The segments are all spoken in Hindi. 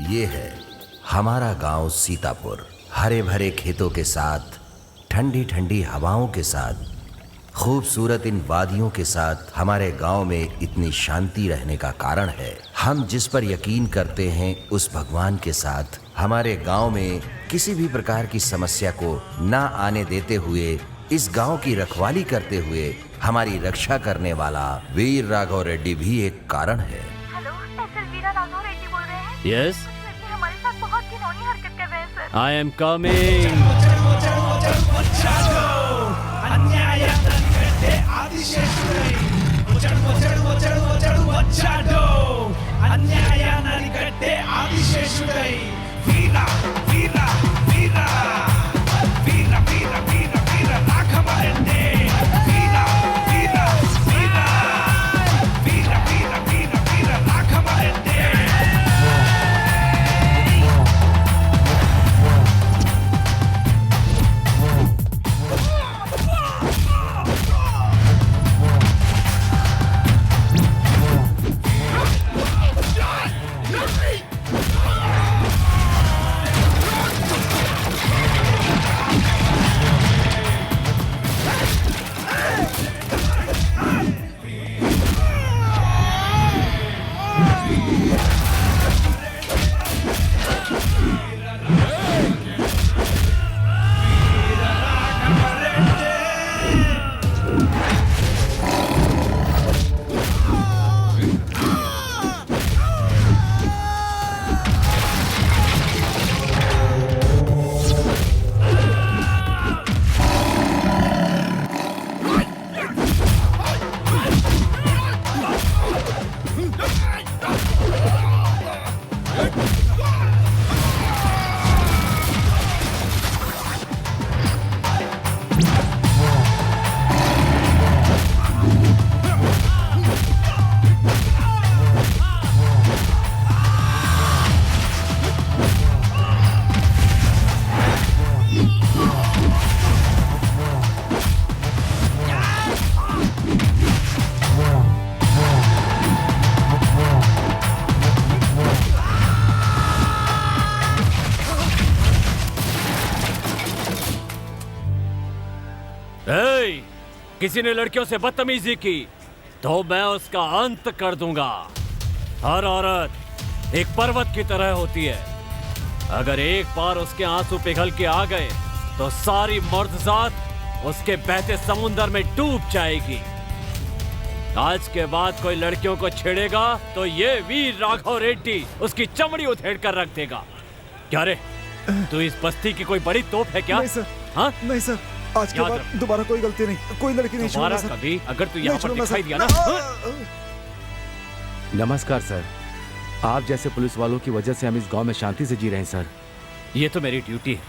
ये है हमारा गांव सीतापुर। हरे भरे खेतों के साथ, ठंडी ठंडी हवाओं के साथ, खूबसूरत इन वादियों के साथ हमारे गांव में इतनी शांति रहने का कारण है हम जिस पर यकीन करते हैं उस भगवान के साथ हमारे गांव में किसी भी प्रकार की समस्या को ना आने देते हुए, इस गांव की रखवाली करते हुए हमारी रक्षा करने वाला वीर राघव रेड्डी भी एक कारण है। हेलो, एसएल वीरा राघव रेड्डी बोल रहे हैं? यस, लड़के हमारे साथ बहुत घिनौनी हरकत कर रहे हैं sir. I am coming. Veera Veera Veera Veera Veera Veera Veera Raghava Reddy Veera Veera Veera Veera Veera Veera Veera Raghava Reddy किसी ने लड़कियों से बदतमीजी की तो मैं उसका अंत कर दूंगा। हर औरत एक पर्वत की तरह होती है, अगर एक बार उसके आंसू पिघल के आ गए तो सारी मर्दजात उसके बहते समुंदर में डूब जाएगी। आज के बाद कोई लड़कियों को छेड़ेगा तो ये वीर राघव रेड्डी उसकी चमड़ी उधेड़ कर रख देगा। क्या रे, तू इस बस्ती की कोई बड़ी तोप है क्या? नहीं सर। हाँ? नहीं सर, आज के बाद दोबारा कोई गलती नहीं, कोई लड़की नहीं छूऊंगा सर। कभी अगर तू यहाँ पर दिखाई दिया ना। नमस्कार सर, आप जैसे पुलिस वालों की वजह से हम इस गांव में शांति से जी रहे हैं सर। ये तो मेरी ड्यूटी है।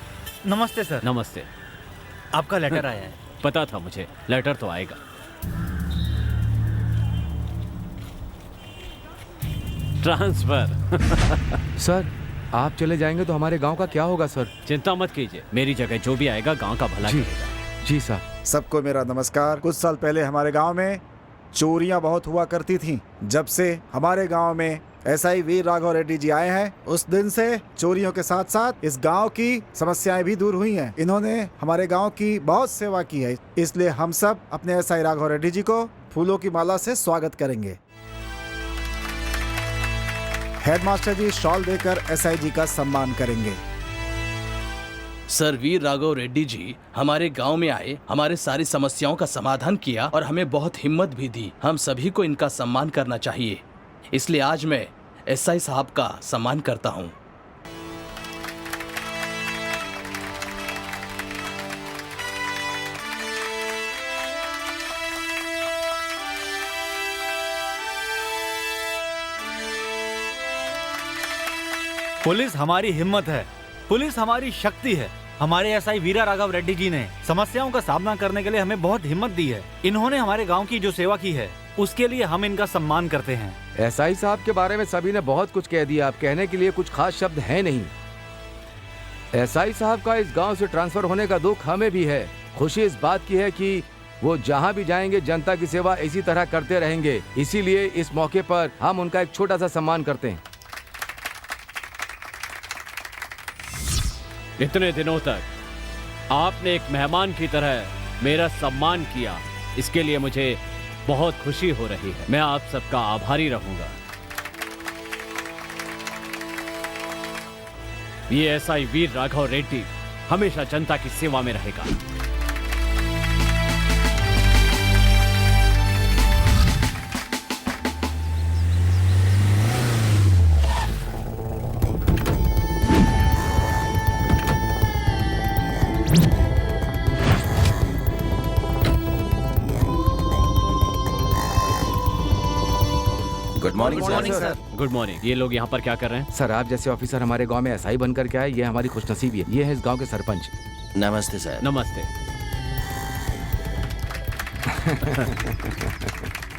नमस्ते सर। नमस्ते। आपका लेटर आया है। पता था मुझे, लेटर तो आएगा। ट्रांसफर। सर, आप चले जाएंगे तो हमारे गांव का क्या होगा सर? चिंता मत कीजिए, मेरी जगह जो भी आएगा गांव का भला करेगा। जी सर। सबको मेरा नमस्कार। कुछ साल पहले हमारे गांव में चोरियां बहुत हुआ करती थीं। जब से हमारे गांव में एसआई वीर राघव रेड्डी जी आए हैं, उस दिन से चोरियों के साथ साथ इस गांव की समस्याएं भी दूर हुई हैं। इन्होंने हमारे गांव की बहुत सेवा की है, इसलिए हम सब अपने एसआई राघव रेड्डी जी को फूलों की माला से स्वागत करेंगे। हेडमास्टर जी शॉल देकर एसआई जी का सम्मान करेंगे। सर, वीर राघव रेड्डी जी हमारे गांव में आए, हमारे सारी समस्याओं का समाधान किया और हमें बहुत हिम्मत भी दी। हम सभी को इनका सम्मान करना चाहिए, इसलिए आज मैं एसआई साहब का सम्मान करता हूं। पुलिस हमारी हिम्मत है, पुलिस हमारी शक्ति है। हमारे एसआई वीरा राघव रेड्डी जी ने समस्याओं का सामना करने के लिए हमें बहुत हिम्मत दी है। इन्होंने हमारे गांव की जो सेवा की है उसके लिए हम इनका सम्मान करते हैं। एसआई साहब के बारे में सभी ने बहुत कुछ कह दिया, अब कहने के लिए कुछ खास शब्द है नहीं। एसआई साहब का इस गांव से ट्रांसफर होने का दुख हमें भी है। खुशी इस बात की है कि वो जहां भी जाएंगे जनता की सेवा इसी तरह करते रहेंगे, इसीलिए इस मौके पर हम उनका एक छोटा सा सम्मान करते हैं। इतने दिनों तक आपने एक मेहमान की तरह मेरा सम्मान किया, इसके लिए मुझे बहुत खुशी हो रही है। मैं आप सबका आभारी रहूंगा। ये एसआई वीर राघव रेड्डी हमेशा जनता की सेवा में रहेगा। Good morning sir. Good morning. ये लोग यहाँ पर क्या कर रहे हैं? सर, आप जैसे ऑफिसर हमारे गांव में एसआई बनकर के आए, ये हमारी खुशनसीबी है। ये है इस गांव के सरपंच। नमस्ते सर। नमस्ते।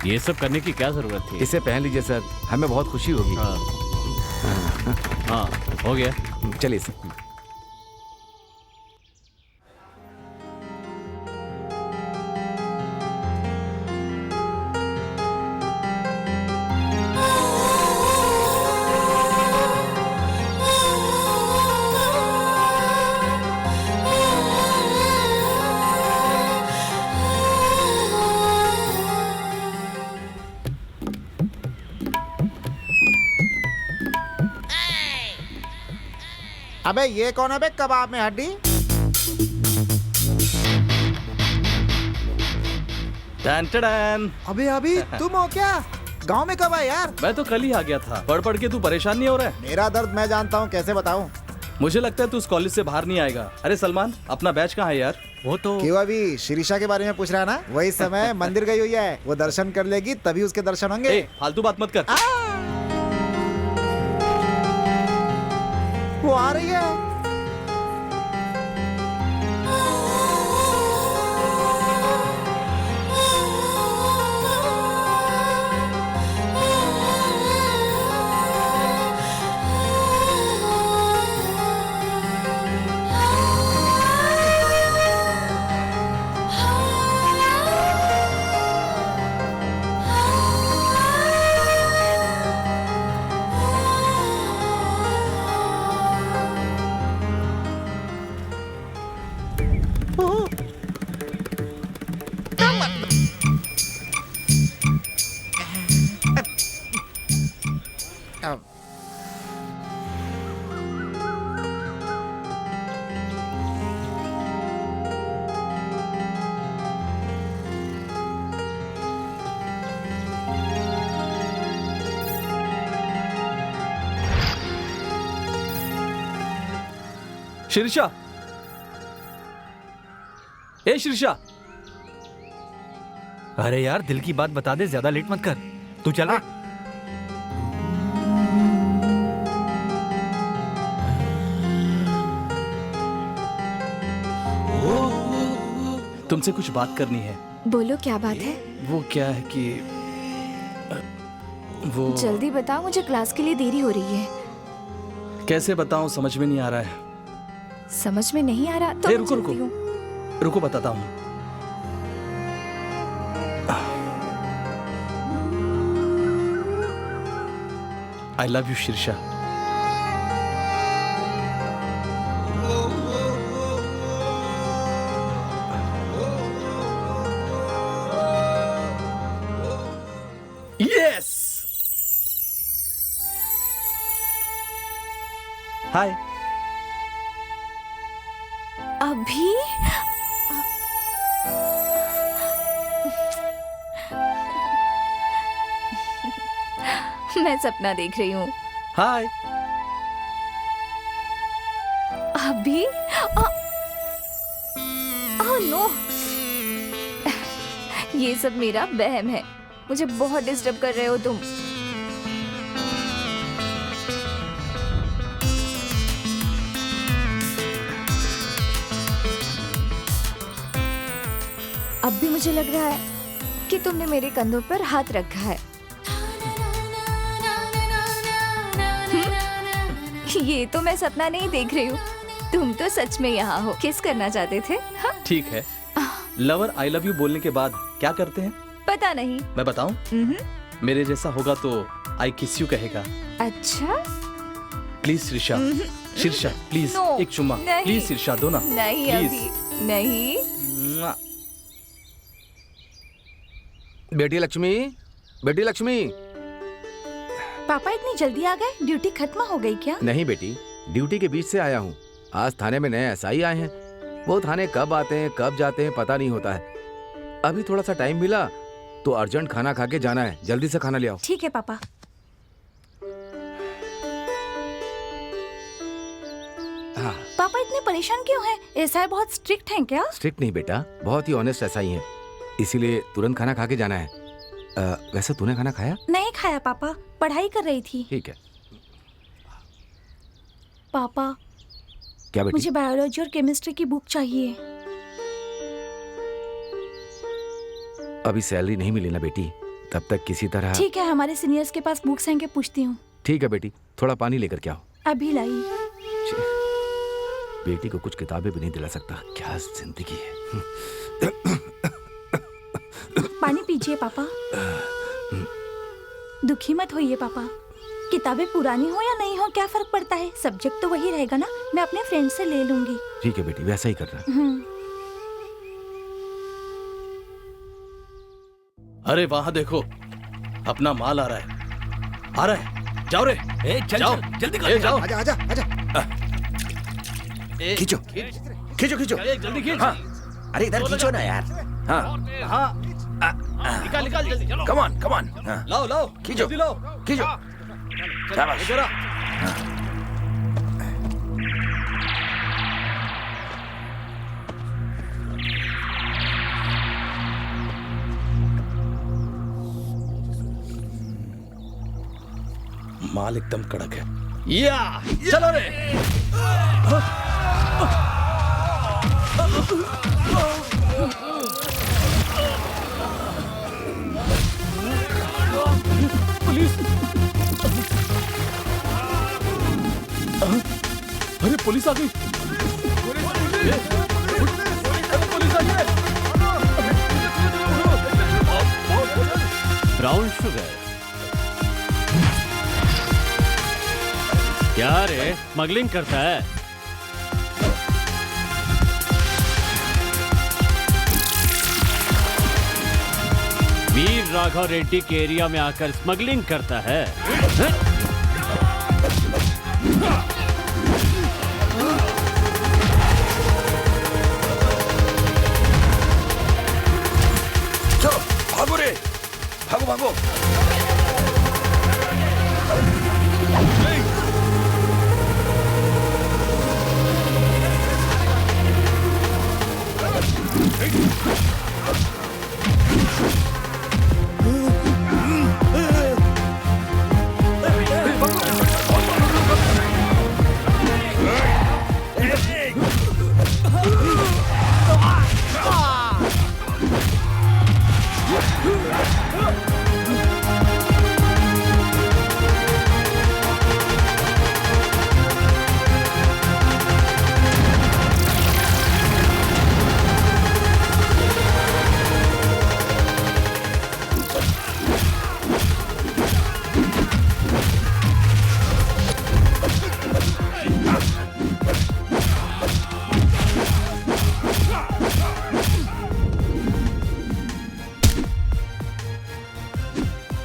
ये सब करने की क्या जरूरत थी? इसे पहन लीजिए सर, हमें बहुत खुशी होगी। हाँ, हो गया। चलिए सर। अबे ये कौन है बे, कबाब में हड्डी? टन टन। अबे अभी तुम हो क्या? गांव में कब आए यार? मैं तो कल ही आ गया था। पढ़ पढ़ के तू परेशान नहीं हो रहा है? मेरा दर्द मैं जानता हूँ, कैसे बताऊँ? मुझे लगता है तू इस कॉलेज से बाहर नहीं आएगा। अरे सलमान, अपना बैच कहाँ है यार? वो तो क्यों अभी शिरीषा के बारे में पूछ रहा है ना? वही समय मंदिर गई हुई है, वो दर्शन कर लेगी तभी उसके दर्शन होंगे। ए, फालतू बात मत कर। वो आ रही है। शीर्षा, ए शीर्षा। अरे यार, दिल की बात बता दे, ज्यादा लेट मत कर। तू चला। तुमसे कुछ बात करनी है। बोलो, क्या बात है? वो क्या है कि वो जल्दी बताओ, मुझे क्लास के लिए देरी हो रही है। कैसे बताऊं, समझ में नहीं आ रहा है। समझ में नहीं आ रहा तो ए, मैं रुको चलती हूँ। रुको बताता हूँ। I love you Shirsha. Yes. Hi. अभी मैं सपना देख रही हूँ। हाय। अभी नो, ये सब मेरा वहम है। मुझे बहुत डिस्टर्ब कर रहे हो तुम। अब भी मुझे लग रहा है कि तुमने मेरे कंधों पर हाथ रखा है। ये तो मैं सपना नहीं देख रही हूँ, तुम तो सच में यहाँ हो। किस करना चाहते थे? हाँ? ठीक है, लवर आई लव यू बोलने के बाद क्या करते हैं? पता नहीं। मैं बताऊं? मेरे जैसा होगा तो आई किस यू कहेगा। अच्छा, प्लीज शीर्षा, शीर्षा प्लीज No, एक चुम्मा, नहीं। प्लीज शीर्षा दो ना, नहीं प्लीज। अभी नहीं। बेटी लक्ष्मी, बेटी लक्ष्मी। पापा इतनी जल्दी आ गए? ड्यूटी खत्म हो गई क्या? नहीं बेटी, ड्यूटी के बीच से आया हूँ। आज थाने में नए एसआई आए हैं। वो थाने कब आते हैं कब जाते हैं पता नहीं होता है। अभी थोड़ा सा टाइम मिला तो अर्जेंट खाना खा के जाना है। जल्दी से खाना ले आओ। ठीक है पापा। हाँ। पापा इतने परेशान क्यों हैं? एसआई बहुत स्ट्रिक्ट हैं क्या? स्ट्रिक्ट नहीं बेटा, बहुत ही ऑनेस्ट एसआई हैं। इसीलिए तुरंत खाना खा के जाना है। वैसे तूने खाना खाया? नहीं खाया पापा, पढ़ाई कर रही थी। ठीक है। पापा क्या बेटी? मुझे बायोलॉजी और केमिस्ट्री की बुक चाहिए। अभी सैलरी नहीं मिली ना बेटी, तब तक किसी तरह। ठीक है, हमारे सीनियर्स के पास बुक्स हैं, के पूछती हूँ। ठीक है बेटी, थोड़ा पानी लेकर के आओ। अभी लाई। बेटी को कुछ किताबें भी नहीं दिला सकता, क्या जिंदगी है। पानी पीजिए पापा। दुखी मत होइए पापा। किताबें पुरानी हो या नहीं हो क्या फर्क पड़ता है? सब्जेक्ट तो वही रहेगा ना। मैं अपने फ्रेंड से ले लूंगी। ठीक है बेटी, वैसा ही करना। अरे वहां देखो, अपना माल आ रहा है, आ रहा है। जाओ रे, चल जाओ, चल, जल्दी ए, जाओ। आजा आजा आजा। खींचो खींचो खींचो। जल्दी खींच। हाँ, अरे इधर खींचो ना यार। हाँ, हाँ, निकाल निकाल जल्दी, चलो। Come on come on. हाँ, लाओ लाओ, खींचो जल्दी लाओ। खींचो। शाबाश। जरा माल एकदम कड़क है। या चलो रे। पुलिस, अरे पुलिस आ गई। पुलिस आ गई। ब्राउन शुगर क्या रे, स्मगलिंग करता है? वीर राघव रेड्डी के एरिया में आकर स्मगलिंग करता है? चलो भागो रे, भागो भागो।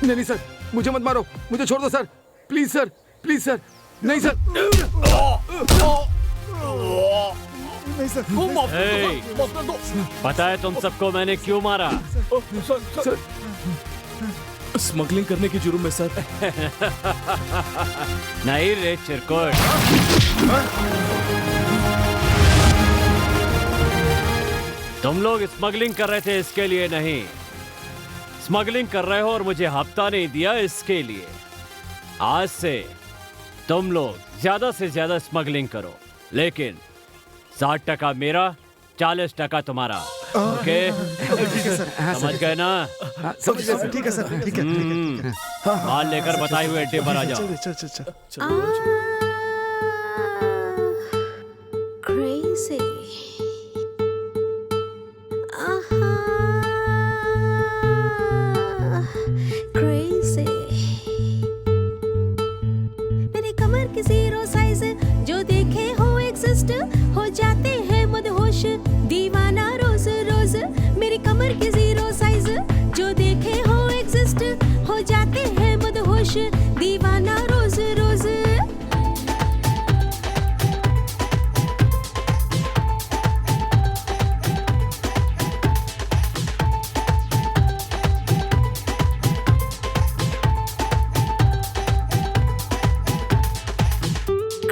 नहीं सर, मुझे मत मारो, मुझे छोड़ दो sir, please sir, please sir. नहीं सर। नहीं सर। ए, पता है तुम सबको मैंने क्यों मारा? सर, स्मगलिंग करने की जुर्म में सर। नहीं रे चिरकुट, तुम लोग स्मगलिंग कर रहे थे इसके लिए नहीं, स्मगलिंग कर रहे हो और मुझे हफ्ता नहीं दिया इसके लिए। आज से तुम लोग ज्यादा से ज्यादा स्मगलिंग करो, लेकिन 60% मेरा, 40% तुम्हारा। ओके, समझ गए ना? समझ गए सर। ठीक है सर, ठीक है ठीक है। माल लेकर बताए हुए अड्डे पर आ जाओ। चल चल चल चल। Crazy. Crazy. मेरी कमर की 0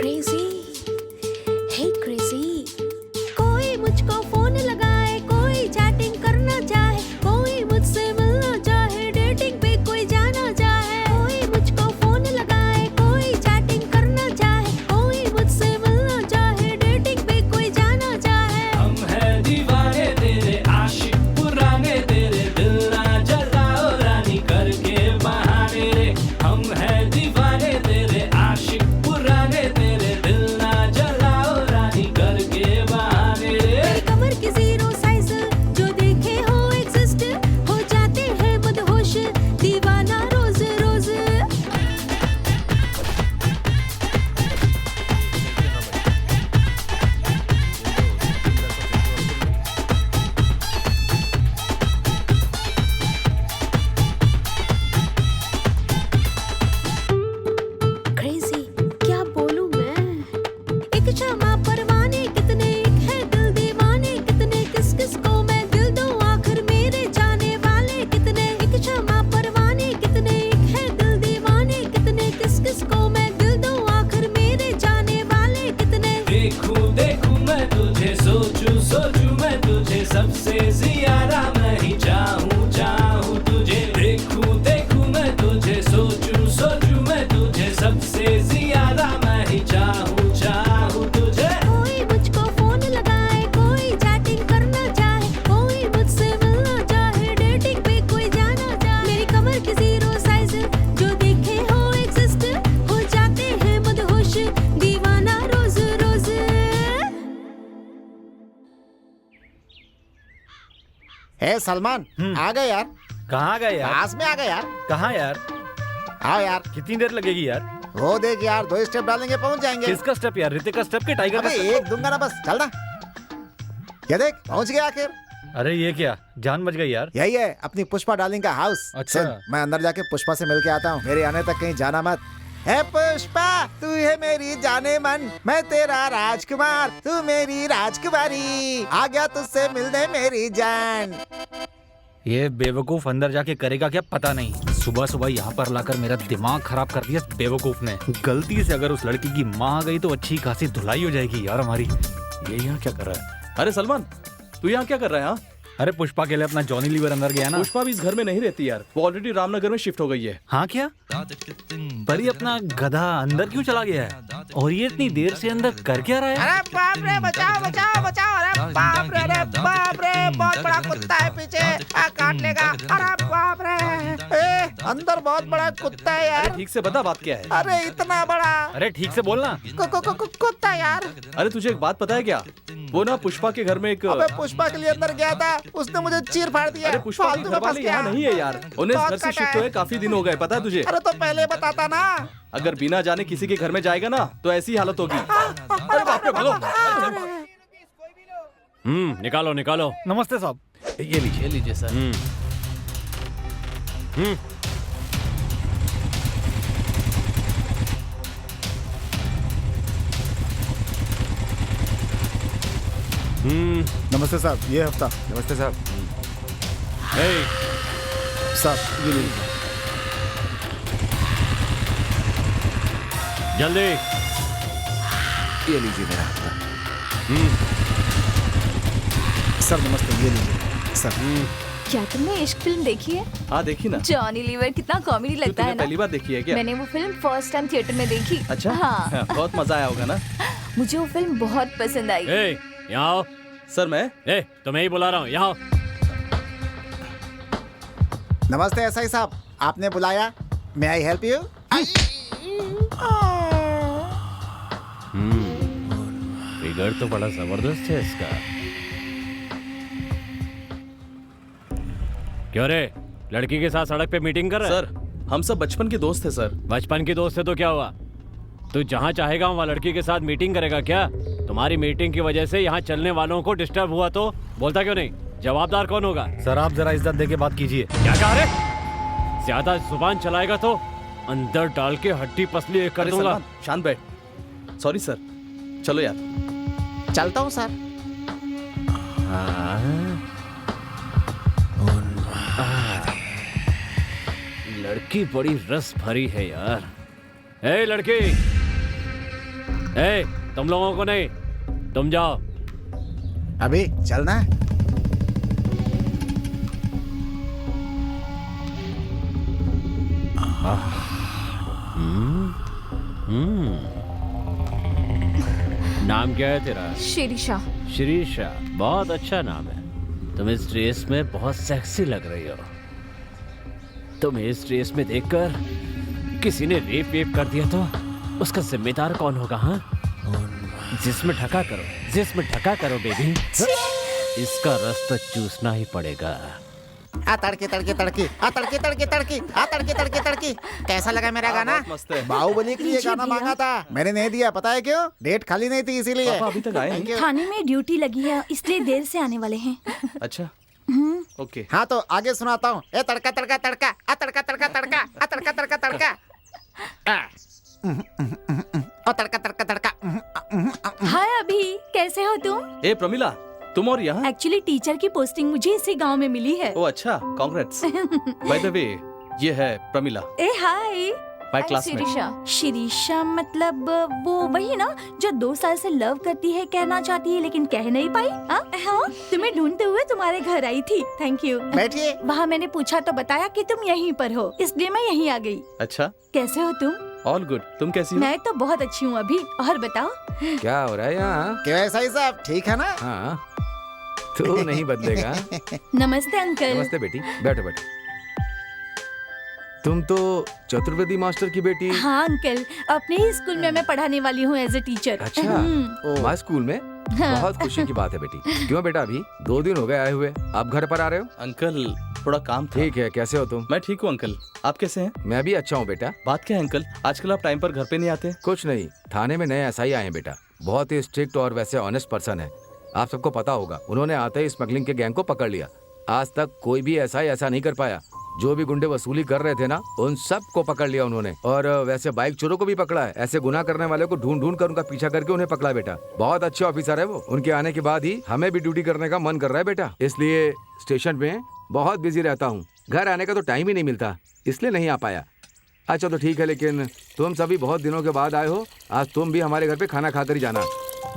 क्रेजी, हे क्रेजी। कोई मुझको फोन लगाए, कोई चैटिंग करना चाहे, कोई मुझसे मिलना चाहे, डेटिंग पे कोई जाना चाहे। कोई मुझको फोन लगाए, कोई चैटिंग करना चाहे, कोई मुझसे मिलना चाहे, डेटिंग पे कोई जाना चाहे। हम हैं दीवाने तेरे, आशिक पुराने तेरे, दिल ना जलाओ रानी करके बहाने रे। हम हैं दीवाने तेरे, आशिक पुराने तेरे, दिल ना जलाओ रानी करके बहाने रे। मेरी कमर की जीरो साइज जो देखे हो एग्जिस्ट, हो जाते हैं मदहोश दीवाना रोज रोज। क्रेजी, क्या बोलूं मैं? एक क्षमा परवाने कितने, एक है दिल दीवाने कितने, किस किस को मैं दिल दूं आखिर मेरे जाने वाले कितने। एक क्षमा परवाने कितने, एक है दिल दीवाने कितने, किस किस को मैं दिल दूं आखिर मेरे जाने वाले कितने। देखूं देखूं मैं तुझे, सोचूं सोचूं मैं तुझे, सबसे ज्यादा मैं ही चाहूं चाहूं तुझे। देखूं देखूं मैं तुझे, सोचूं सोचूं मैं तुझे, सबसे ज्यादा मैं ही चाहूं चाहूं तुझे। कोई मुझको फोन लगाए, कोई चैटिंग करना चाहे, कोई मुझसे मिलना चाहे, डेटिंग पे कोई जाना चाहे। मेरी कमर की जीरो साइज जो देखे हो एग्जिस्ट, हो जाते हैं मदहोश दीवाना रोज रोज। हे सलमान, आ गए यार, कहाँ गए यार? पास में आ गए यार। कहाँ यार? आओ यार, कितनी देर लगेगी यार? वो देख यार, 2 स्टेप डालेंगे पहुंच जाएंगे। किसका स्टेप यार? ऋतिक का स्टेप के टाइगर अबे का? एक दूंगा ना बस, चल ना। ये देख पहुंच गया आखिर। अरे ये क्या, जान बच गई यार। यही है अपनी पुष्पा डार्लिंग का हाउस। अच्छा। सुन, मैं अंदर जाके पुष्पा से मिल के आता हूँ, मेरे आने तक कहीं जाना मत। है पुष्पा, तू है मेरी जाने मन, मैं तेरा राजकुमार, तू मेरी राजकुमारी, आ गया तुझसे मिलने मेरी जान। ये बेवकूफ अंदर जाके करेगा क्या पता नहीं। सुबह सुबह यहाँ पर लाकर मेरा दिमाग खराब कर दिया इस बेवकूफ ने। गलती से अगर उस लड़की की माँ आ गई तो अच्छी खासी धुलाई हो जाएगी यार हमारी। ये यहाँ क्या कर रहा है? अरे सलमान, तू यहाँ क्या कर रहा है? हाँ, अरे पुष्पा के लिए अपना जॉनी लीवर अंदर गया ना। पुष्पा भी इस घर में नहीं रहती यार, वो ऑलरेडी रामनगर में शिफ्ट हो गई है। हाँ क्या? पर ये अपना गधा अंदर क्यों चला गया है? और ये इतनी देर से अंदर कर क्या रहा है? अरे बाप रे, बचाओ बचाओ बचाओ, अरे बाप रे, अरे बाप रे, बहुत बड़ा कुत्ता है पीछे, काट लेगा। अरे बाप रे, अंदर बहुत बड़ा कुत्ता है यार। ठीक से बता बात क्या है? अरे इतना बड़ा अरे ठीक से बोलना। कुत्ता यार। अरे तुझे एक बात पता है क्या? वो ना पुष्पा के घर में एक, अबे पुष्पा के लिए अंदर गया था, उसने मुझे चीर फाड़ दिया। अरे पुष्पा के घर वाले यहाँ नहीं है यार, उन्हें इस घर से शिफ्ट हुए काफी दिन हो गए, पता है तुझे? अरे तो पहले बताता ना। अगर बिना जाने किसी के घर में जाएगा ना तो ऐसी हालत होगी। अरे बाप रे, भागो। निकालो निकालो। नमस्ते साहब। ये लीजिए सर। नमस्ते साहब, ये हफ्ता। नमस्ते साहब। साहब ये लीजिए। जल्दी। ये लीजिए मेरा हफ्ता। सर नमस्ते, ये लीजिए सर। क्या तुमने इश्क फिल्म देखी है? हाँ देखी ना। जॉनी लीवर कितना कॉमेडी लगता तूने है ना। पहली बार देखी है क्या? मैंने वो फिल्म फर्स्ट टाइम थिएटर में देखी। अच्छा। हाँ। बहुत मजा आया होगा ना। मुझे वो फिल्म बहुत पसंद आई। ए, यहाँ आओ। सर मैं तुम्हें ही बुला रहा हूँ, यहाँ आओ। नमस्ते एसआई साहब, आपने बुलाया, मे आई हेल्प यू? फिगर तो बड़ा जबरदस्त है इसका। क्यों रे, लड़की के साथ सड़क पे मीटिंग कर रहा है? सर हम सब बचपन के दोस्त थे सर। बचपन की दोस्त है तो क्या हुआ? तू जहाँ चाहेगा वहाँ लड़की के साथ मीटिंग करेगा क्या? तुम्हारी मीटिंग की वजह से यहाँ चलने वालों को डिस्टर्ब हुआ तो बोलता क्यों नहीं? जवाबदार कौन होगा? सर आप जरा इज्जत दे के बात कीजिए। क्या कह रहे? ज्यादा जुबान चलाएगा तो अंदर डाल के हड्डी पसली एक कर अरे दूंगा। सलमान, शांत बैठ। सॉरी सर, चलो यार। चलता हूँ सर। लड़की बड़ी रस भरी है यार। ए लड़की, ए, तुम लोगों को नहीं, तुम जाओ। अभी चलना है। नाम क्या है तेरा? शिरीषा। शिरीषा, बहुत अच्छा नाम है। तुम इस ड्रेस में बहुत सेक्सी लग रही हो। तुम्हें इस ड्रेस में देखकर किसी ने रेप वेप कर दिया तो उसका जिम्मेदार कौन होगा? हाँ, जिसमें ढका करो, जिसमें ढका करो बेबी। इसका रस तो चूसना ही पड़ेगा। आ तड़के तड़के तड़के, आ तड़के तड़के तड़के, आ तड़के तड़के तड़के। कैसा लगा मेरा गाना? मस्त है। बाहुबली के लिए गाना मांगा था, मैंने नहीं दिया। पता है क्यों? डेट खाली नहीं थी इसीलिए। पापा अभी तक आए नहीं। थाने में ड्यूटी लगी है, इसलिए देर से आने वाले हैं। अच्छा, ओके। हाँ तो आगे सुनाता हूँ। ए तड़का तड़का तड़का, आ तड़का तड़का तड़का, आ तड़का तड़का तड़का, आ तड़का तड़का तड़का। हाय अभी, कैसे हो तुम? ए प्रमिला, तुम और यहाँ? एक्चुअली टीचर की पोस्टिंग मुझे इसी गांव में मिली है। ओ अच्छा, कांग्रेट्स। बाय द वे, ये है प्रमिला, ए हाय। My classmate. शिरीषा मतलब वो वही ना जो 2 साल से लव करती है, कहना चाहती है लेकिन कह नहीं पाई। हाँ, तुम्हें ढूंढते हुए तुम्हारे घर आई थी। Thank you. बैठिए। वहाँ मैंने पूछा तो बताया कि तुम यहीं पर हो, इसलिए मैं यहीं आ गई। अच्छा, कैसे हो तुम? All good. तुम कैसी हो? मैं तो बहुत अच्छी हूँ अभी। और बताओ। क्या हो रहा है यहाँ? कैसा ही साहब, ठीक है ना? हाँ, तू नहीं बदलेगा। नमस्ते अंकल। नमस्ते बेटी, बैठो बैठो। तुम तो चतुर्वेदी मास्टर की बेटी। हाँ अंकल, अपने ही स्कूल में मैं पढ़ाने वाली हूँ एज ए टीचर। अच्छा, हमारे स्कूल में? बहुत खुशी की बात है बेटी। क्यों बेटा, अभी 2 दिन हो गए आए हुए, आप घर पर आ रहे हो? अंकल थोड़ा काम था। ठीक है, कैसे हो तुम? मैं ठीक हूँ अंकल, आप कैसे हैं? मैं भी अच्छा हूँ बेटा। बात क्या है अंकल, आजकल आप टाइम पर घर पे नहीं आते? कुछ नहीं, थाने में नए एसआई आए हैं बेटा, बहुत ही स्ट्रिक्ट और वैसे ऑनेस्ट पर्सन है। आप सबको पता होगा, उन्होंने आते ही स्मगलिंग के गैंग को पकड़ लिया। आज तक कोई भी एसआई ऐसा नहीं कर पाया। जो भी गुंडे वसूली कर रहे थे ना, उन सब को पकड़ लिया उन्होंने। और वैसे बाइक चोरों को भी पकड़ा है। ऐसे गुनाह करने वाले को ढूंढ ढूंढ कर उनका पीछा करके उन्हें पकड़ा बेटा। बहुत अच्छे ऑफिसर है वो। उनके आने के बाद ही हमें भी ड्यूटी करने का मन कर रहा है बेटा, इसलिए स्टेशन में बहुत बिजी रहता हूँ। घर आने का तो टाइम ही नहीं मिलता, इसलिए नहीं आ पाया। अच्छा तो ठीक है, लेकिन तुम सभी बहुत दिनों के बाद आए हो, आज तुम भी हमारे घर पे खाना खाकर ही जाना।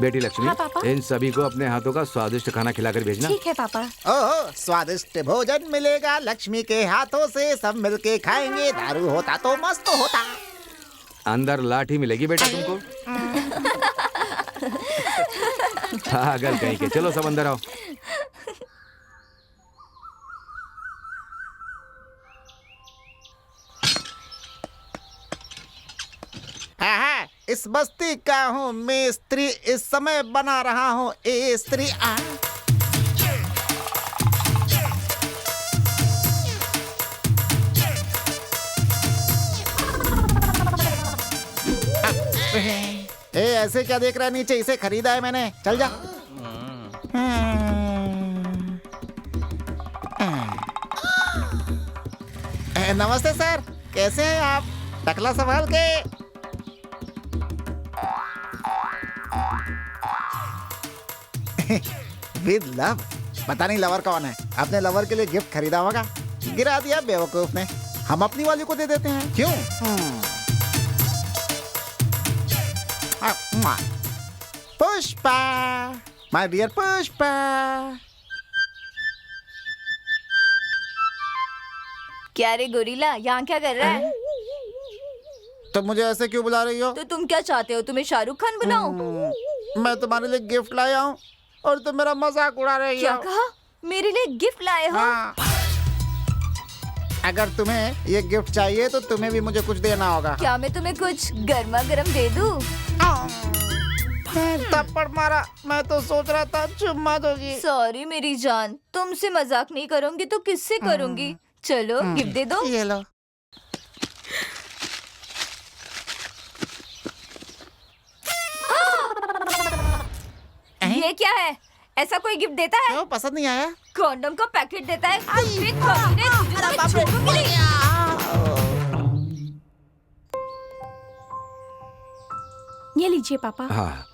बेटी लक्ष्मी, हाँ, पापा। इन सभी को अपने हाथों का स्वादिष्ट खाना खिलाकर भेजना। ठीक है पापा। ओहो, स्वादिष्ट भोजन मिलेगा लक्ष्मी के हाथों से, सब मिलके खाएंगे। दारू होता तो मस्त होता। अंदर लाठी मिलेगी बेटा तुमको। पागल कहीं के। चलो सब अंदर आओ। हाँ, इस बस्ती का हूँ मिस्त्री, इस समय बना रहा हूँ स्त्री। ए ऐसे क्या देख रहा है नीचे? इसे खरीदा है मैंने, चल जा। नमस्ते सर, कैसे हैं आप? टकला संभाल के। With love. पता नहीं लवर कौन है, अपने लवर के लिए गिफ्ट खरीदा होगा, गिरा दिया बेवकूफ ने। हम अपनी वाली को दे देते हैं, क्यों? Pushpa, my dear Pushpa. क्या रे गोरिल्ला, यहाँ क्या कर रहा है? तो मुझे ऐसे क्यों बुला रही हो? तो तुम क्या चाहते हो, तुम्हें शाहरुख खान बनाऊं? मैं तुम्हारे लिए गिफ्ट लाया हूँ और तुम मेरा मजाक उड़ा रही हो। क्या कहा? मेरे लिए गिफ्ट लाए हो? हाँ। अगर तुम्हें ये गिफ्ट चाहिए तो तुम्हें भी मुझे कुछ देना होगा। क्या मैं तुम्हें कुछ गर्मा गर्म दे दूं? थप्पड़ मारा, मैं तो सोच रहा था चुम्मा दोगी। सॉरी मेरी जान, तुमसे मजाक नहीं करूंगी तो किससे करूंगी? चलो गिफ्ट दे दो। ये लो। ये क्या है? ऐसा कोई गिफ्ट देता है? क्यों, पसंद नहीं आया? कॉन्डम का पैकेट देता है? तुझे कमीने, तुझे तो मैं छोड़ूंगी नहीं। ये लीजिए पापा। हाँ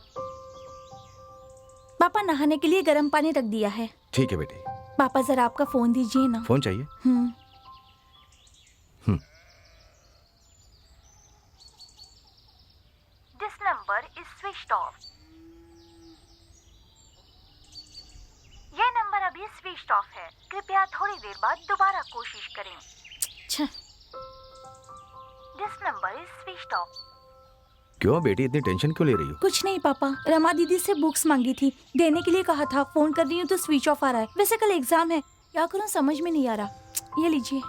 पापा नहाने के लिए गर्म पानी रख दिया है। ठीक है बेटी। पापा जरा आपका फोन दीजिए ना। फोन चाहिए? This number is switch off. यह नंबर अभी स्विच ऑफ है, कृपया थोड़ी देर बाद दोबारा कोशिश करें। This number is switch off. क्यों बेटी इतनी टेंशन क्यों ले रही हो? कुछ नहीं पापा, रमा दीदी से बुक्स मांगी थी, देने के लिए कहा था, फोन कर रही हूँ तो स्विच ऑफ आ रहा है। वैसे कल एग्जाम है, क्या करूँ समझ में नहीं आ रहा। ये लीजिए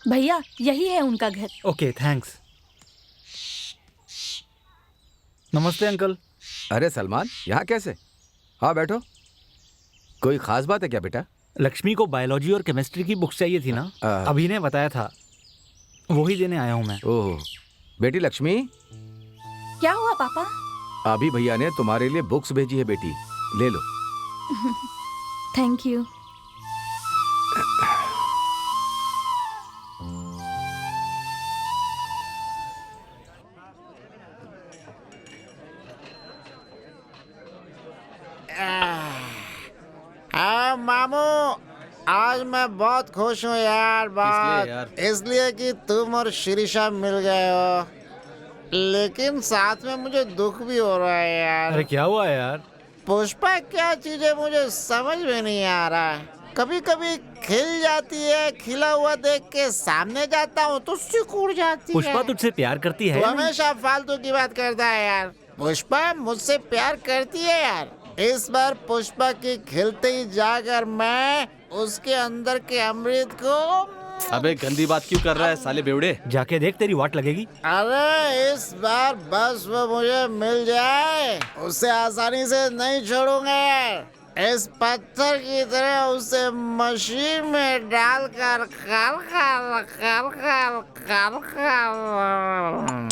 भैया, यही है उनका घर। Okay thanks. नमस्ते अंकल। अरे सलमान, यहाँ कैसे? हाँ बैठो। कोई खास बात है क्या बेटा? लक्ष्मी को बायोलॉजी और केमिस्ट्री की बुक्स चाहिए थी ना, अभी ने बताया था, वही देने आया हूँ मैं। ओह बेटी लक्ष्मी। क्या हुआ पापा? अभी भैया ने तुम्हारे लिए बुक्स भेजी है बेटी, ले लो। Thank you. मामू, आज मैं बहुत खुश हूँ यार। बात इसलिए कि तुम और शिरीषा मिल गए हो, लेकिन साथ में मुझे दुख भी हो रहा है यार। अरे क्या हुआ यार? पुष्पा क्या चीज है मुझे समझ में नहीं आ रहा है। कभी कभी खिल जाती है, खिला हुआ देख के सामने जाता हूँ तो सिकुड़ जाती है। पुष्पा तुझसे प्यार करती है? तू हमेशा फालतू की बात करता है यार। पुष्पा मुझसे प्यार करती है यार। इस बार पुष्पा की खिलते ही जाकर मैं उसके अंदर के अमृत को। अबे गंदी बात क्यों कर रहा है साले बेवड़े? जाके देख, तेरी वाट लगेगी। अरे इस बार बस वो मुझे मिल जाए, उसे आसानी से नहीं छोड़ूंगा यार। इस पत्थर की तरह उसे मशीन में डालकर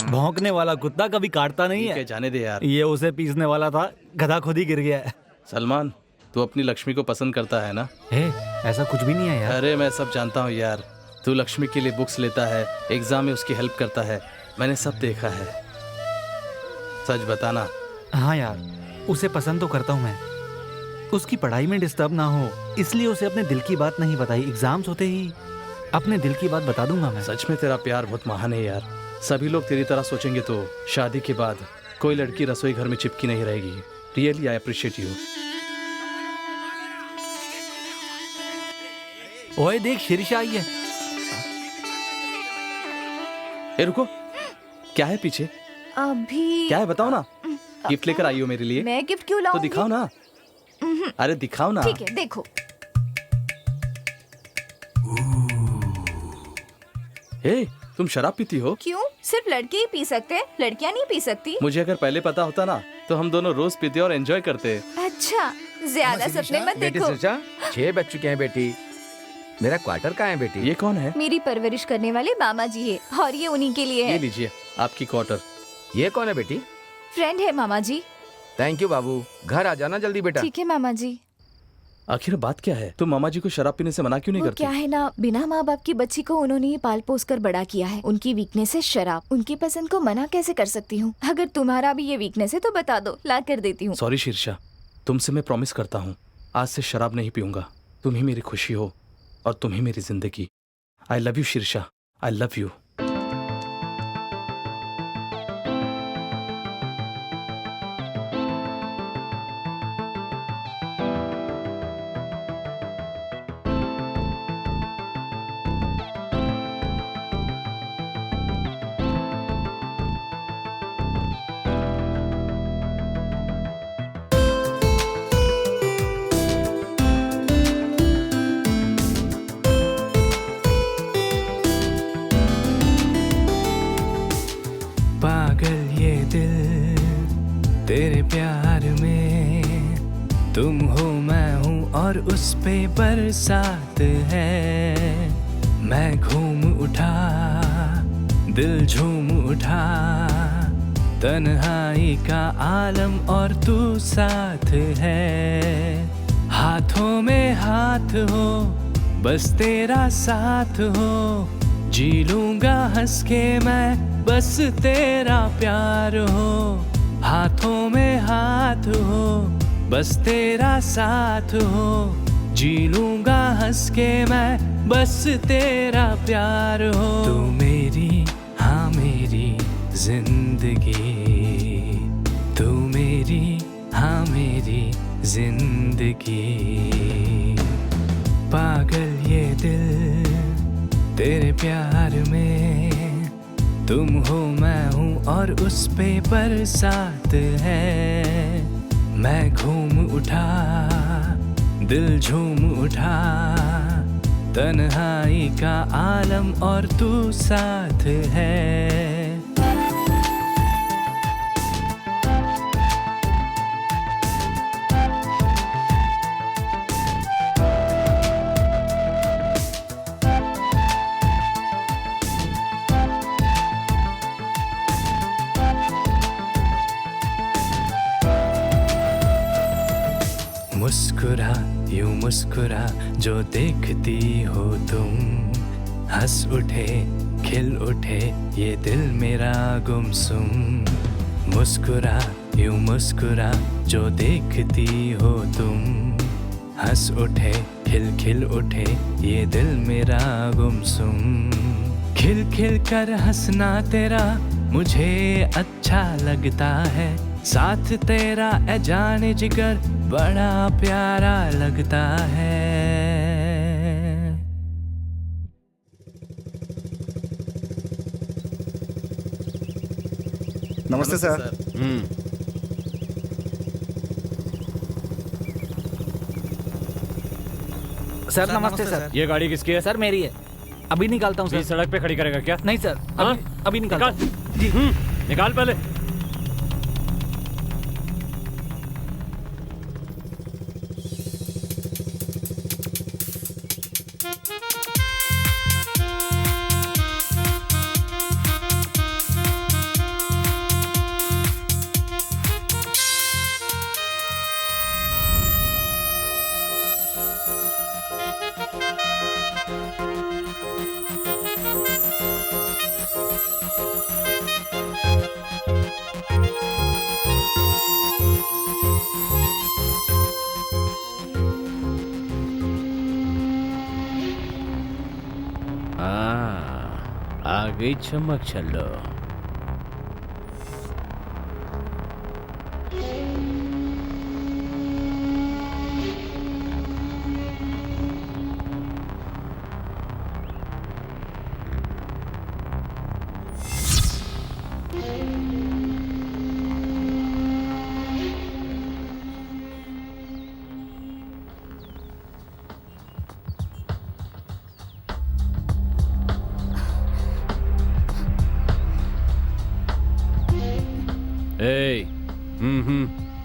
भौंकने वाला कुत्ता कभी काटता नहीं है। जाने दे यार, ये उसे पीसने वाला था, गधा खुद ही गिर गया है। सलमान, तू अपनी लक्ष्मी को पसंद करता है ना? ऐसा कुछ भी नहीं है यार। अरे मैं सब जानता हूँ यार। तू लक्ष्मी के लिए बुक्स लेता है, एग्जाम में उसकी हेल्प करता है, मैंने सब देखा है। सच बताना। हाँ यार, उसे पसंद तो करता हूँ मैं। उसकी पढ़ाई में डिस्टर्ब ना हो इसलिए उसे अपने दिल की बात नहीं बताई। एग्जाम्स होते ही अपने दिल की बात बता दूंगा मैं। सच में तेरा प्यार बहुत महान है यार। सभी लोग तेरी तरह सोचेंगे तो शादी के बाद कोई लड़की रसोई घर में चिपकी नहीं रहेगी। Really I appreciate you. ओए देख, शिरीषा आई है। ए रुको, क्या है पीछे? अभी क्या है बताओ ना। गिफ्ट लेकर आई हो मेरे लिए? मैं गिफ्ट क्यों लाऊंगी? तो दिखाओ ना। अरे दिखाओ ना। ठीक है, देखो। ए, तुम शराब पीती हो? क्यों? सिर्फ लड़के ही पी सकते हैं, लड़कियां नहीं पी सकती? मुझे अगर पहले पता होता ना तो हम दोनों रोज पीते और एंजॉय करते। अच्छा, ज्यादा सपने मत देखो। 6 बज चुके हैं बेटी। मेरा क्वार्टर कहाँ है बेटी? ये कौन है? मेरी परवरिश करने वाले मामा जी है और ये उन्हीं के लिए ये है। लीजिए आपकी क्वार्टर। ये कौन है बेटी? फ्रेंड है मामा जी। थैंक यू बाबू। घर आ जाना जल्दी बेटा। ठीक है मामा जी। आखिर बात क्या है? तुम मामा जी को शराब पीने से मना क्यों नहीं वो करती? क्या है ना, बिना माँ बाप की बच्ची को उन्होंने ही पाल पोस कर बड़ा किया है। उनकी वीकनेस है शराब, उनकी पसंद को मना कैसे कर सकती हूँ? अगर तुम्हारा भी ये वीकनेस है तो बता दो, ला कर देती हूँ। सॉरी शीर्षा, तुमसे मैं प्रॉमिस करता हूँ आज से शराब नहीं पीऊंगा। तुम ही मेरी खुशी हो और तुम ही मेरी जिंदगी। आई love you शीर्षा, I love you. पागल ये दिल तेरे प्यार में, तुम हो मैं हूँ और उस पे बरसात है। मैं घूम उठा, दिल झूम उठा, तन्हाई का आलम और तू साथ है। हाथों में हाथ हो, बस तेरा साथ हो, जी लूंगा हंस के मैं, बस तेरा प्यार हो। हाथों में हाथ हो, बस तेरा साथ हो, जी लूंगा हंस के मैं, बस तेरा प्यार हो। तू मेरी, हाँ मेरी जिंदगी, तू मेरी, हाँ मेरी जिंदगी। पागल ये दिल तेरे प्यार में, तुम हो मैं हूँ और उस पे बरसात है। मैं घूम उठा, दिल झूम उठा, तन्हाई का आलम और तू साथ है। मुस्कुरा यूं मुस्कुरा जो देखती हो तुम, हंस उठे खिल उठे ये दिल मेरा गुमसुम। मुस्कुरा यूं मुस्कुरा जो देखती हो तुम, हंस उठे खिल खिल उठे ये दिल मेरा गुमसुम। खिल खिल कर हंसना तेरा मुझे अच्छा लगता है, साथ तेरा ए जाने जिगर बड़ा प्यारा लगता है। नमस्ते सर। सर नमस्ते सर। ये गाड़ी किसकी है? सर मेरी है, अभी निकालता हूँ सर। बीच सड़क पे खड़ी करेगा क्या? नहीं सर, हाँ? अभी निकालता हूँ। जी निकाल पहले। आ गई चमक छल्लो।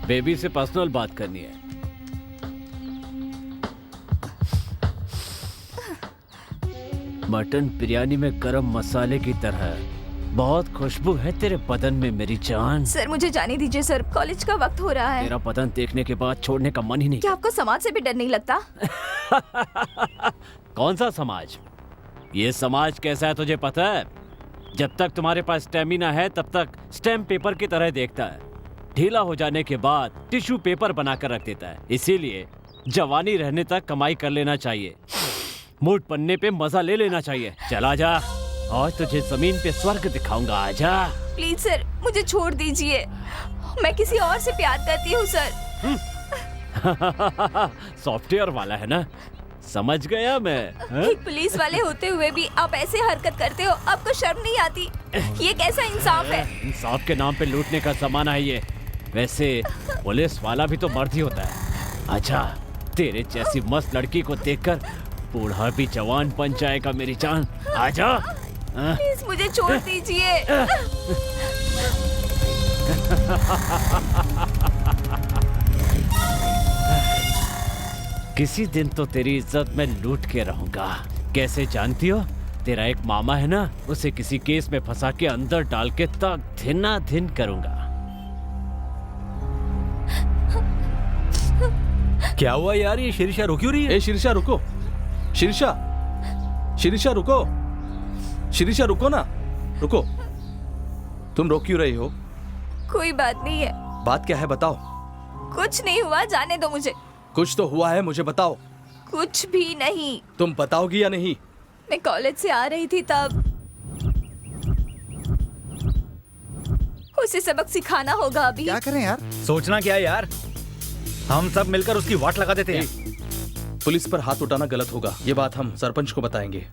बेबी से पर्सनल बात करनी है। मटन बिरयानी में गरम मसाले की तरह बहुत खुशबू है तेरे बदन में मेरी जान। सर मुझे जाने दीजिए सर, कॉलेज का वक्त हो रहा है। तेरा बदन देखने के बाद छोड़ने का मन ही नहीं। क्या आपको समाज से भी डर नहीं लगता? कौन सा समाज? ये समाज कैसा है तुझे पता है? जब तक तुम्हारे पास स्टेमिना है तब तक स्टैम्प पेपर की तरह देखता है, ढीला हो जाने के बाद टिश्यू पेपर बनाकर रख देता है। इसीलिए जवानी रहने तक कमाई कर लेना चाहिए, मूड पन्ने पे मजा ले लेना चाहिए। चला जा, आज तुझे जमीन पे स्वर्ग दिखाऊंगा। आजा। प्लीज सर मुझे छोड़ दीजिए, मैं किसी और से प्यार करती हूँ सर। सॉफ्टवेयर वाला है ना, समझ गया मैं। एक पुलिस वाले होते हुए भी आप ऐसे हरकत करते हो, आपको शर्म नहीं आती? ये कैसा इंसाफ है? इंसाफ के नाम पे लूटने का जमाना है ये। वैसे पुलिस वाला भी तो मर्द ही होता है। अच्छा, तेरे जैसी मस्त लड़की को देखकर बूढ़ा भी जवान बन जाएगा मेरी जान। आजा। प्लीज मुझे छोड़ दीजिए। किसी दिन तो तेरी इज्जत मैं लूट के रहूंगा। कैसे जानती हो? तेरा एक मामा है ना, उसे किसी केस में फंसा के अंदर डाल के तक धिना धिन करूंगा। क्या हुआ यार, ये शीर्षा रुक क्यों रही है? ए शीर्षा रुको, शीर्षा, शीर्षा रुको, शीर्षा रुको ना, रुको। तुम रोक क्यों रही हो? कोई बात नहीं है। बात क्या है बताओ। कुछ नहीं हुआ, जाने दो मुझे। कुछ तो हुआ है, मुझे बताओ। कुछ भी नहीं। तुम बताओगी या नहीं? मैं कॉलेज से आ रही थी तब उसे सबक सिखाना होगा अभी। क्या करें यार? सोचना क्या है यार, हम सब मिलकर उसकी वाट लगा देते हैं। पुलिस पर हाथ उठाना गलत होगा, ये बात हम सरपंच को बताएंगे।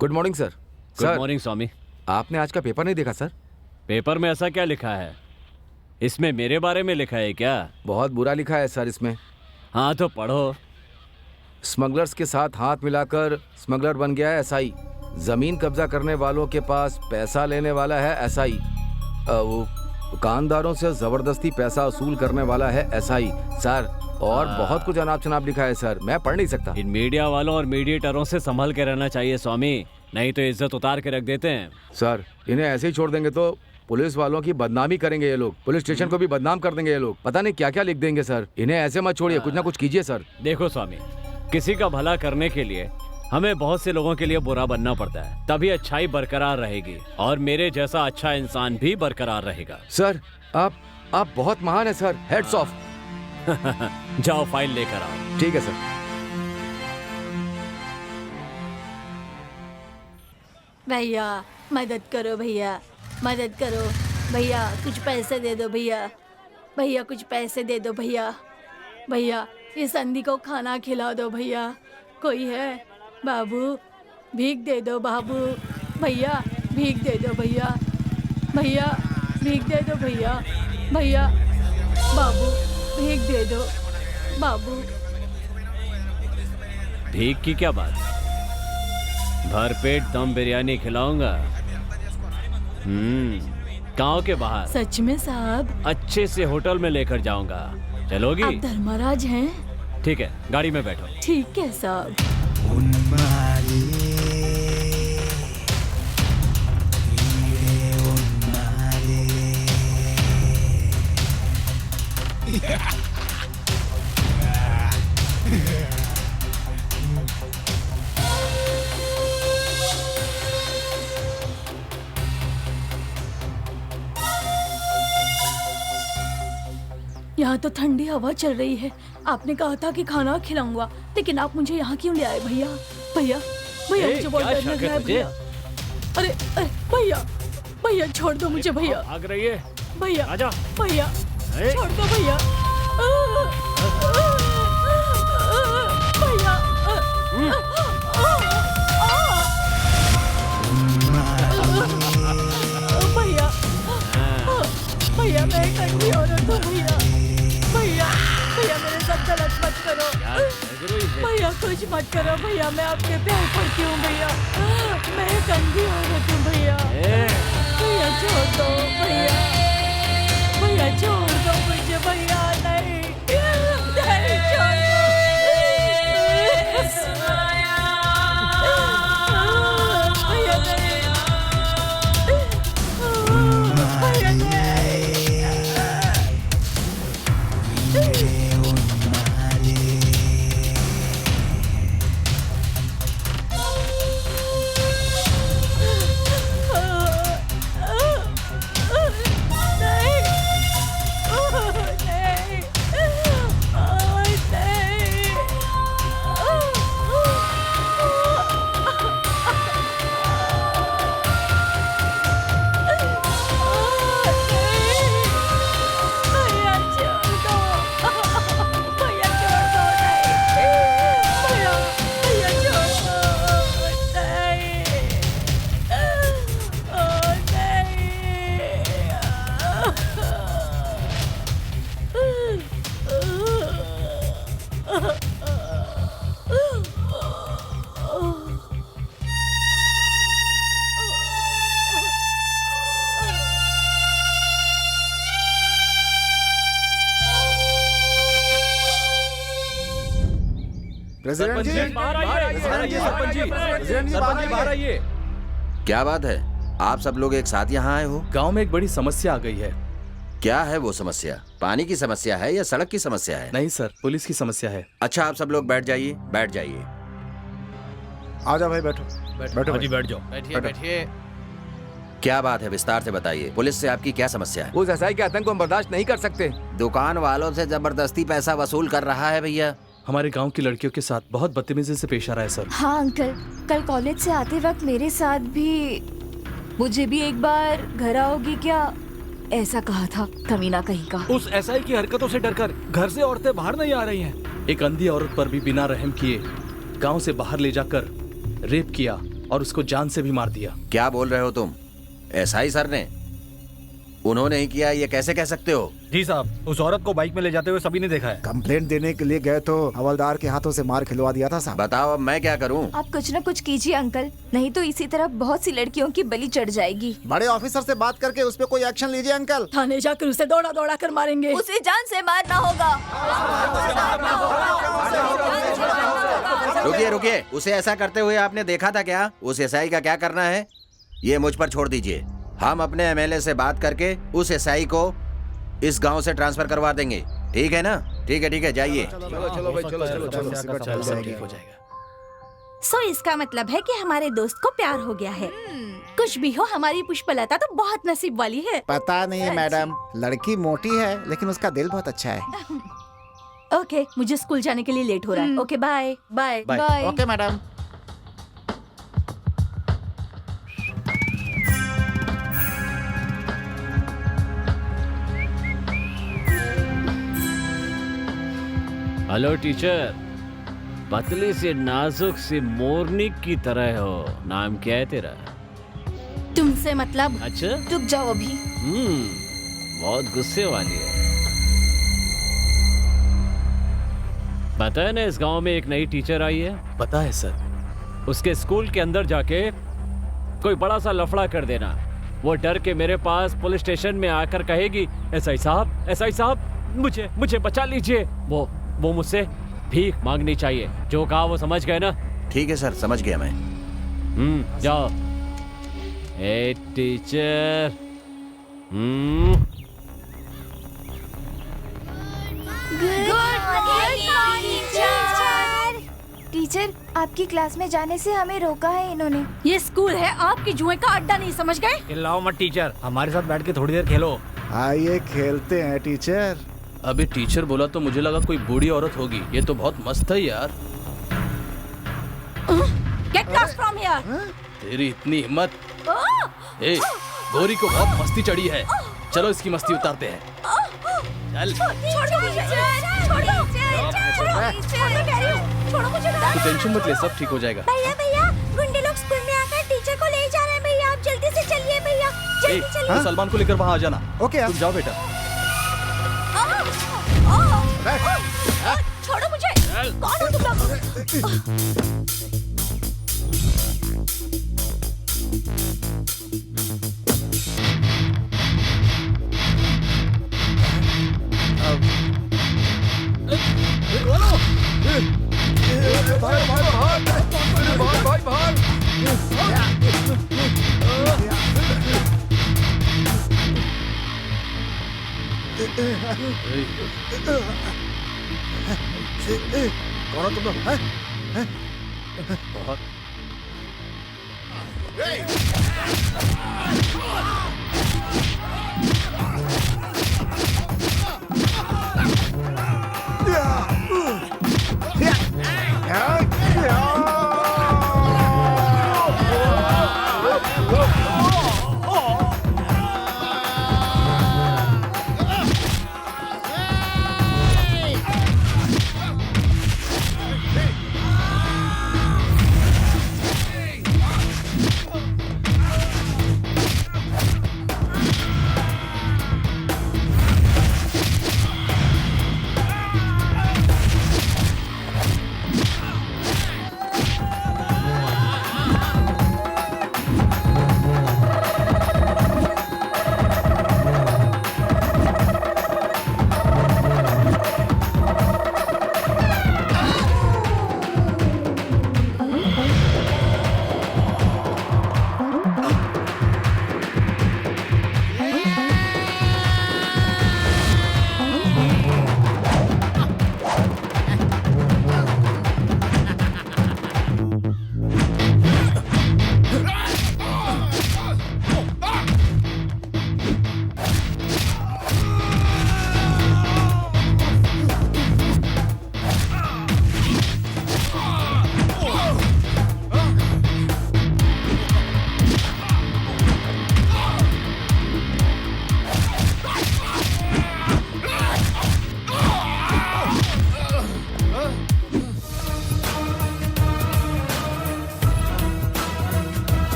Good morning sir. Good morning Swami. आपने आज का पेपर नहीं देखा सर? पेपर में ऐसा क्या लिखा है? इसमें मेरे बारे में लिखा है क्या? बहुत बुरा लिखा है सर इसमें। हाँ तो पढ़ो। स्मगलर्स के साथ हाथ मिलाकर स्मगलर बन गया है एसआई। जमीन कब्जा करने वालों के पास पैसा लेने वाला है एसआई। वो दुकानदारों से जबरदस्ती पैसा वसूल करने वाला है एसआई सर। और बहुत कुछ अनाप शनाप लिखा है सर, मैं पढ़ नहीं सकता। इन मीडिया वालों और मीडिएटरों से संभल के रहना चाहिए स्वामी, नहीं तो इज्जत उतार के रख देते हैं। सर इन्हें ऐसे ही छोड़ देंगे तो पुलिस वालों की बदनामी करेंगे ये लोग, पुलिस स्टेशन को भी बदनाम कर देंगे ये लोग, पता नहीं क्या क्या लिख देंगे सर। इन्हें ऐसे मत छोड़िए, कुछ ना कुछ कीजिए सर। देखो स्वामी, किसी का भला करने के लिए हमें बहुत से लोगों के लिए बुरा बनना पड़ता है, तभी अच्छाई बरकरार रहेगी और मेरे जैसा अच्छा इंसान भी बरकरार रहेगा। सर आप बहुत महान है सर, हेड्स ऑफ। जाओ फाइल लेकर आओ। ठीक है सर। भैया मदद करो, भैया मदद करो, भैया कुछ पैसे दे दो, भैया भैया कुछ पैसे दे दो, भैया भैया इस अंधी को खाना खिला दो, भैया कोई है? बाबू भीख दे दो, बाबू भैया भीख दे दो, भैया भैया भीख दे दो, भैया भैया बाबू भीख दे दो, बाबू। भीख की क्या बात? भरपेट दम बिरयानी खिलाऊंगा। गांव के बाहर। सच में साहब? अच्छे से होटल में लेकर जाऊंगा, चलोगी? आप धर्मराज हैं? ठीक है, गाड़ी में बैठो। ठीक है साहब। यहाँ तो ठंडी हवा चल रही है। आपने कहा था कि खाना खिलाऊंगा, लेकिन आप मुझे यहाँ क्यों ले आए भैया? भैया भैया मुझे बहुत डर लग रहा है भैया। अरे अरे भैया भैया छोड़ दो मुझे भैया। भाग रही है? भैया आजा। भैया छोड़ दो भैया। भैया भैया भैया मैं एक अंधी औरत हूँ भैया। भैया भैया मेरे साथ गलत मत करो भैया, कुछ मत करो भैया, मैं आपके प्यार पड़ती हूँ भैया। मैं एक अंधी औरत हूँ भैया। भैया छोड़ दो भैया, भैया छोड़ दो मुझे भैया। नहीं नहीं छोड़ दो भैया, नहीं भैया, नहीं। प्रेसिडेंट जी बाहर आइए। क्या बात है, आप सब लोग एक साथ यहाँ आए हो? गांव में एक बड़ी समस्या आ गई है। क्या है वो समस्या? पानी की समस्या है या सड़क की समस्या है? नहीं सर, पुलिस की समस्या है। अच्छा, आप सब लोग बैठ जाइए, बैठ जाइए। आ जाओ भाई, बैठो बैठो हाँ जी, भाई। बैठ जाओ। बैठिए बैठिए। क्या बात है, विस्तार से बताइए। पुलिस से आपकी क्या समस्या है? उस एसआई के आतंक को हम बर्दाश्त नहीं कर सकते। दुकान वालों से जबरदस्ती पैसा वसूल कर रहा है भैया। हमारे गांव की लड़कियों के साथ बहुत बदतमीजी से पेश आ रहा है सर। हाँ अंकल, कल कॉलेज से आते वक्त मेरे साथ भी, मुझे भी एक बार घर आओगी क्या ऐसा कहा था, कमीना कहीं का। उस एसआई की हरकतों से डरकर घर से औरतें बाहर नहीं आ रही हैं। एक अंधी औरत पर भी बिना रहम किए गांव से बाहर ले जाकर रेप किया और उसको जान से भी मार दिया। क्या बोल रहे हो तुम? एसआई सर ने? उन्होंने ही किया, ये कैसे कह सकते हो? जी साहब, उस औरत को बाइक में ले जाते हुए सभी ने देखा है। कंप्लेंट देने के लिए गए तो हवलदार के हाथों से मार खिलवा दिया था साहब। बताओ अब मैं क्या करूं? आप कुछ न कुछ कीजिए अंकल, नहीं तो इसी तरह बहुत सी लड़कियों की बलि चढ़ जाएगी। बड़े ऑफिसर से बात करके उस पर कोई एक्शन लीजिए अंकल। थाने जाकर उसे दौड़ा दौड़ा कर मारेंगे। उसे जान से मारना होगा। रुकिए रुकिए, उसे ऐसा करते हुए आपने देखा था क्या? उस एसआई का क्या करना है ये मुझ पर छोड़ दीजिए। हम अपने एमएलए से बात करके उस एसआई को इस गांव से ट्रांसफर करवा देंगे, ठीक है ना? ठीक है, जाइए। चलो भाई, चलो। ठीक हो जाएगा। सो इसका मतलब है कि हमारे दोस्त को प्यार हो गया है। कुछ भी हो, हमारी पुष्पलता तो बहुत नसीब वाली है। पता नहीं है मैडम, लड़की मोटी है लेकिन उसका दिल बहुत अच्छा है। ओके, मुझे स्कूल जाने के लिए लेट हो रहा है। Okay, bye bye bye. Okay madam. Hello teacher, पतली से नाजुक से मोरनी की तरह हो। नाम क्या है तेरा? तुमसे मतलब? अच्छा, रुक जाओ अभी। बहुत गुस्से वाली है। पता है ना, इस गांव में एक नई टीचर आई है। पता है सर। उसके स्कूल के अंदर जाके कोई बड़ा सा लफड़ा कर देना। वो डर के मेरे पास पुलिस स्टेशन में आकर कहेगी, एसआई साहब मुझे बचा लीजिए। वो मुझसे भीख मांगनी चाहिए। जो कहा वो समझ गए ना? ठीक है सर, समझ गया मैं। जाओ। A teacher. टीचर, आपकी क्लास में जाने से हमें रोका है इन्होंने। ये स्कूल है, आपकी जुए का अड्डा नहीं, समझ गए? चिल्लाओ मत टीचर, हमारे साथ बैठ के थोड़ी देर खेलो। आइए खेलते हैं टीचर। अभी टीचर बोला तो मुझे लगा कोई बूढ़ी औरत होगी। ये तो बहुत मस्त है यार। Get lost from here. तेरी इतनी हिम्मत। ए, गोरी को बहुत मस्ती चढ़ी है। चलो इसकी मस्ती उतारते हैं। चल। तू टेंशन मत ले, सब ठीक हो जाएगा। भैया, गुंडे लोग स्कूल में आकर टीचर को ले जा रहे हैं भैया, आप जल्दी से चलिए भैया, ए, जल्दी चलिए। तू सलमान को लेकर वहाँ आ जाना। ओके तुम जाओ बेटा। छोड़ो मुझे। कौन हो तुम लोग? कौन हो तुम लोग? हैं? बहुत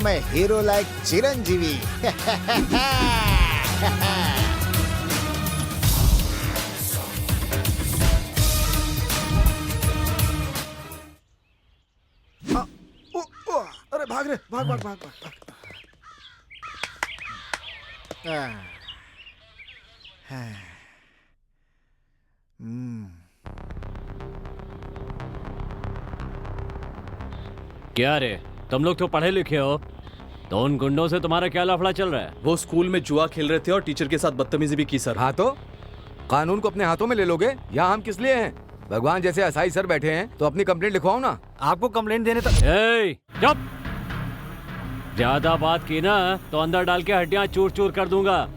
मैं हीरो लाइक चिरंजीवी। अरे भाग रे, भाग भाग भाग भाग, भाग। क्या रे, तुम लोग तो पढ़े लिखे हो, तो उन गुंडों से तुम्हारा क्या लफड़ा चल रहा है? वो स्कूल में जुआ खेल रहे थे और टीचर के साथ बदतमीजी भी की सर। हाँ तो कानून को अपने हाथों में ले लोगे? यहाँ हम किस लिए हैं? भगवान जैसे असाई सर बैठे हैं तो अपनी कंप्लेंट लिखवाओ ना। आपको कंप्लेंट देने तक चुप! ज्यादा बात की ना तो अंदर डाल के हड्डियां चूर चूर कर दूंगा।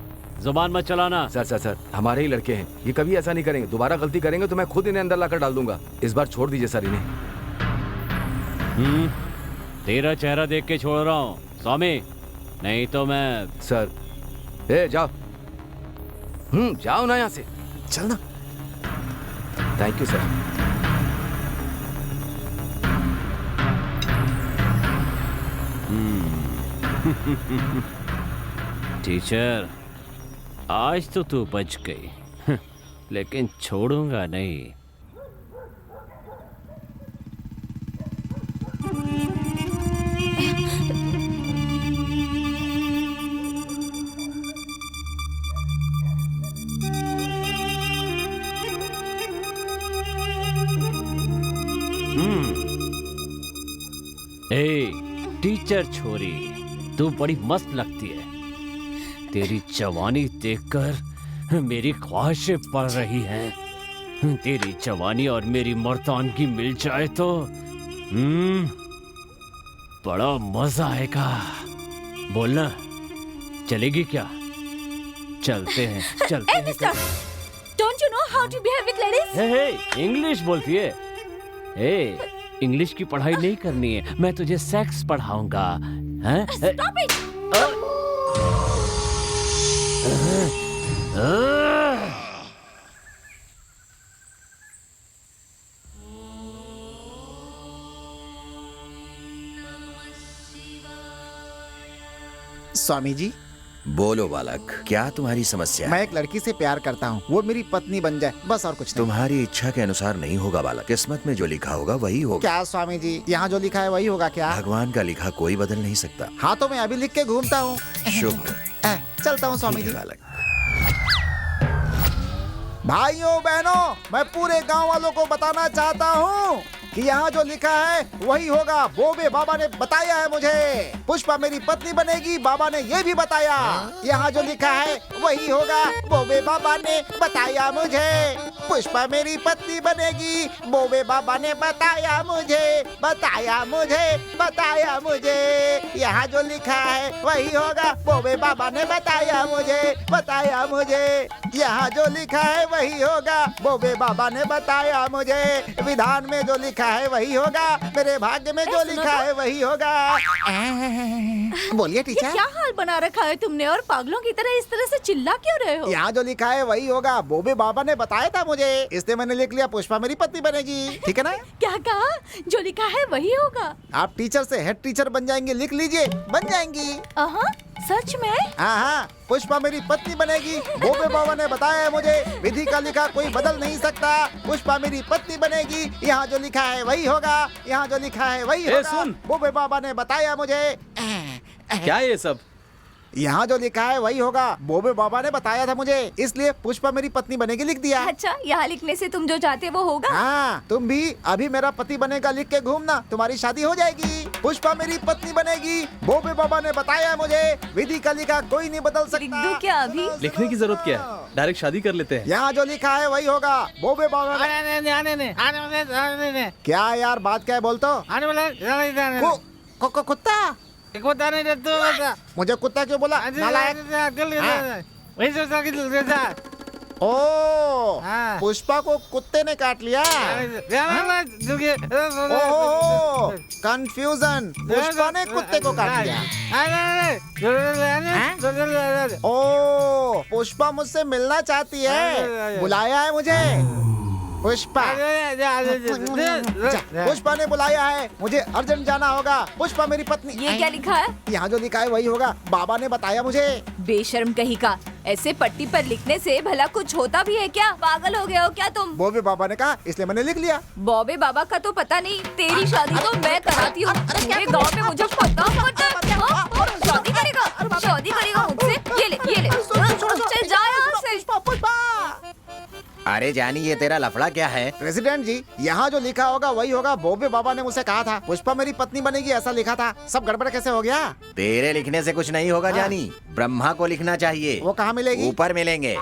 जुबान मत चलाना। सर सर सर, हमारे ही लड़के हैं, ये कभी ऐसा नहीं करेंगे। दोबारा गलती करेंगे तो मैं खुद इन्हें अंदर लाकर डाल दूंगा। इस बार छोड़ दीजिए सर इन्हें। तेरा चेहरा देख के छोड़ रहा हूँ स्वामी, नहीं तो मैं। सर जाओ, जाओ ना यहाँ से, चल ना। Thank you sir. टीचर, आज तो तू बच गई, लेकिन छोड़ूंगा नहीं। ए टीचर छोरी, तू बड़ी मस्त लगती है। तेरी जवानी देखकर मेरी ख्वाहिशें बढ़ रही हैं। तेरी जवानी और मेरी मर्दानगी मिल जाए तो बड़ा मजा आएगा। बोलना, चलेगी क्या? चलते हैं, चलते हैं। Mister, don't you know how to behave with ladies? English बोलती है। इंग्लिश की पढ़ाई नहीं करनी है, मैं तुझे सेक्स पढ़ाऊंगा। Stop it. स्वामी जी, बोलो बालक, क्या तुम्हारी समस्या है? मैं एक लड़की से प्यार करता हूँ, वो मेरी पत्नी बन जाए, बस और कुछ नहीं। तुम्हारी इच्छा के अनुसार नहीं होगा बालक, किस्मत में जो लिखा होगा वही होगा। क्या स्वामी जी, यहाँ जो लिखा है वही होगा क्या? भगवान का लिखा कोई बदल नहीं सकता। हाँ तो मैं अभी लिख के घूमता हूँ। शुभ हो। चलता हूँ स्वामी ठीक जी। है बालक। भाइयों बहनों, मैं पूरे गांव वालों को बताना चाहता हूँ कि यहाँ जो लिखा है वही होगा। बोबे बाबा ने बताया है मुझे। पुष्पा मेरी पत्नी बनेगी, बाबा ने ये भी बताया। यहाँ जो लिखा है वही होगा। बोबे बाबा ने बताया मुझे। पुष्पा मेरी पत्नी बनेगी, बोबे बाबा ने बताया मुझे, बताया मुझे, बताया मुझे। यहाँ जो लिखा है वही होगा। बोबे बाबा ने बताया मुझे, बताया मुझे। यहाँ जो लिखा है वही होगा। बोबे बाबा ने बताया मुझे। विधान में जो लिखा है वही होगा। मेरे भाग्य में जो लिखा है वही होगा। बोलिए टीचर। क्या हाल बना रखा है तुमने, और पागलों की तरह इस तरह से चिल्ला क्यों रहे हो? यहाँ जो लिखा है वही होगा। बोबे बाबा ने बताया था मुझे, इसलिए मैंने लिख लिया पुष्पा मेरी पत्नी बनेगी। ठीक है ना? क्या कहा? जो लिखा है वही होगा। आप टीचर से हेड टीचर बन जाएंगे, लिख लीजिए, बन जाएंगी। सच में? हाँ, पुष्पा मेरी पत्नी बनेगी। बोबे बाबा ने बताया है मुझे, विधि का लिखा कोई बदल नहीं सकता। पुष्पा मेरी पत्नी बनेगी। यहाँ जो लिखा है वही होगा। यहाँ जो लिखा है वही होगा। सुन। बोबे बाबा ने बताया मुझे। क्या है ये सब? यहाँ जो लिखा है वही होगा। बोबे बाबा ने बताया था मुझे, इसलिए पुष्पा मेरी पत्नी बनेगी लिख दिया। अच्छा, यहाँ लिखने से तुम जो चाहते वो होगा? हाँ, तुम भी अभी मेरा पति बनेगा लिख के घूमना, तुम्हारी शादी हो जाएगी। पुष्पा मेरी पत्नी बनेगी। बोबे बाबा ने बताया मुझे, विधि का लिखा कोई नहीं बदल सकता। लिख दूं क्या अभी? लिखने की जरूरत क्या है, डायरेक्ट शादी कर लेते हैं। यहाँ जो लिखा है वही होगा। बोबे बाबा क्या यार, बात क्या है बोल तो। कुत्ता मुझे कुत्ता क्यों बोला? ओ, पुष्पा को कुत्ते ने काट लिया। ओह, कंफ्यूजन। पुष्पा ने कुत्ते को काट लिया। ओ, पुष्पा मुझसे मिलना चाहती है, बुलाया है मुझे। पुष्पा पुष्पा ने बुलाया है, मुझे अर्जेंट जाना होगा। पुष्पा मेरी पत्नी। ये क्या लिखा है? यहाँ जो लिखा है वही होगा, बाबा ने बताया मुझे। बेशर्म कहीं का, ऐसे पट्टी पर लिखने से भला कुछ होता भी है क्या? पागल हो गए हो क्या तुम? बॉबी बाबा ने कहा इसलिए मैंने लिख लिया। बॉबे बाबा का तो पता नहीं, तेरी शादी तो मैं कराती हूँ। मेरे गाँव में मुझे पता होता। शादी करेगा मुझसे? ये ले चल जा यहाँ से। अरे जानी, ये तेरा लफड़ा क्या है? प्रेसिडेंट जी, यहाँ जो लिखा होगा वही होगा। बॉबी बाबा ने मुझसे कहा था पुष्पा मेरी पत्नी बनेगी, ऐसा लिखा था। सब गड़बड़ कैसे हो गया? तेरे लिखने से कुछ नहीं होगा जानी, ब्रह्मा को लिखना चाहिए। वो कहाँ मिलेगी? ऊपर मिलेंगे।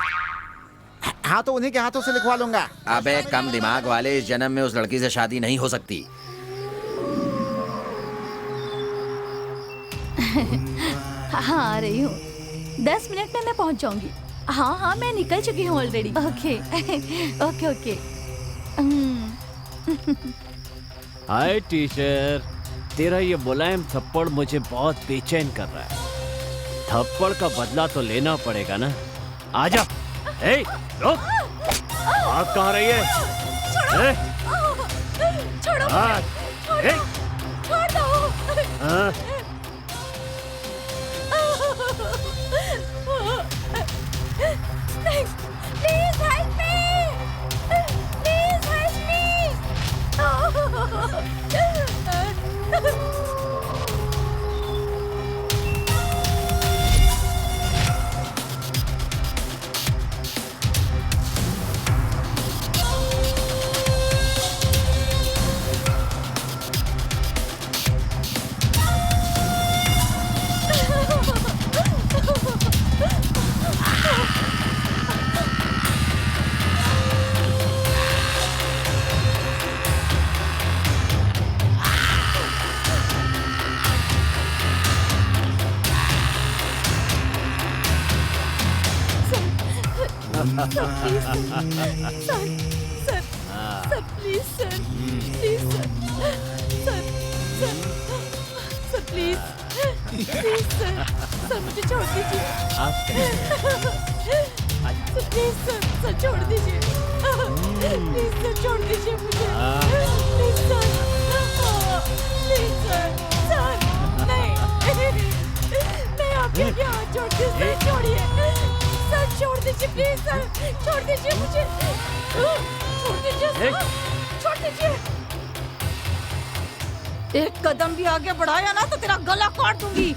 हाँ तो उन्हीं के हाथों से लिखवा लूंगा। अबे कम दिमाग वाले, इस जन्म में उस लड़की से शादी नहीं हो सकती। हाँ आ रही हूँ, 10 मिनट में मैं पहुँच जाऊंगी। हाँ मैं निकल चुकी हूँ ऑलरेडी। ओके। हाय टीचर, तेरा ये मुलायम थप्पड़ मुझे बहुत बेचैन कर रहा है। थप्पड़ का बदला तो लेना पड़ेगा ना। आजा। ए, रुक। आप कहाँ रही है? छोड़ो। छोड़ दो। Please help me! Please help me! Sir मुझे छोड़ दीजिए। प्लीज सर छोड़ दीजिए। प्लीज सर छोड़ दीजिए मुझे। प्लीज सर नहीं मैं आपके आगे हाथ जोड़ती हूँ सर, छोड़िए सर, छोड़ दीजिए प्लीज सर, छोड़ दीजिए मुझे, छोड़ दीजिए सर, छोड़ दीजिए। एक कदम भी आगे बढ़ाया ना तो तेरा गला काट दूंगी।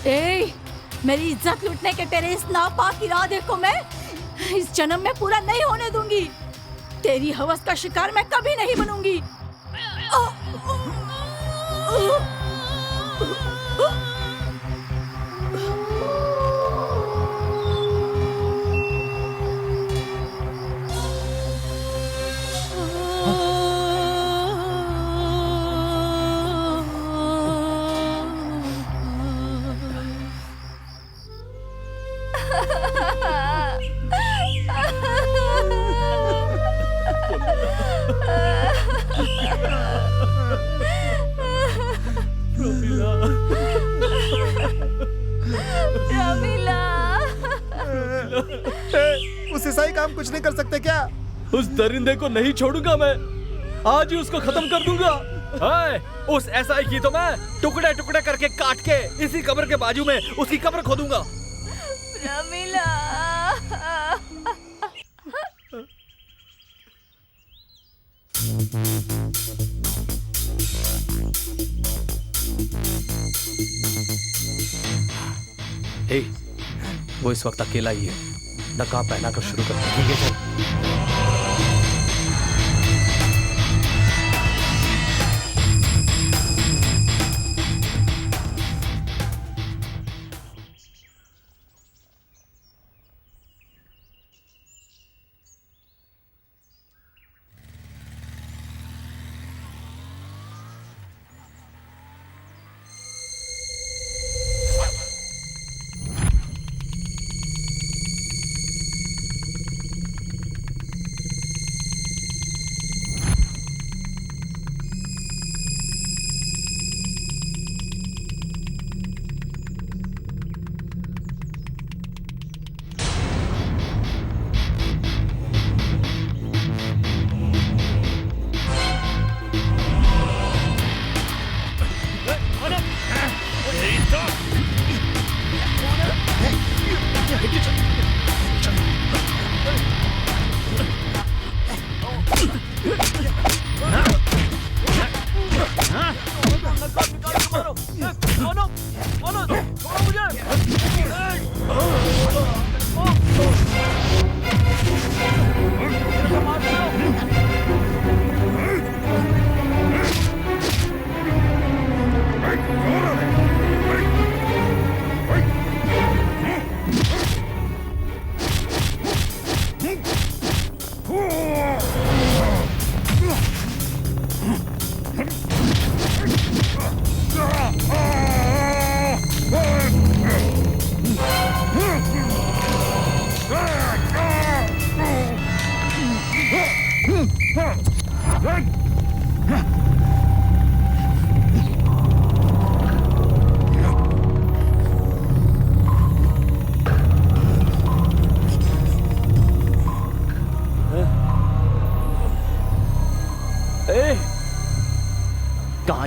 ए, मेरी इज्जत लूटने के तेरे इस नापाक इरादे को मैं इस जन्म में पूरा नहीं होने दूंगी। तेरी हवस का शिकार मैं कभी नहीं बनूंगी। उस ईसाई काम कुछ नहीं कर सकते क्या? उस दरिंदे को नहीं छोड़ूंगा मैं, आज ही उसको खत्म कर दूंगा। उस एसआई की तो मैं टुकड़े टुकड़े करके काट के इसी कब्र के बाजू में उसकी कब्र खोदूंगा। प्रमिला। हे, वो इस वक्त अकेला ही है, नकाब पहना कर शुरू करते हैं। ठीक है चल।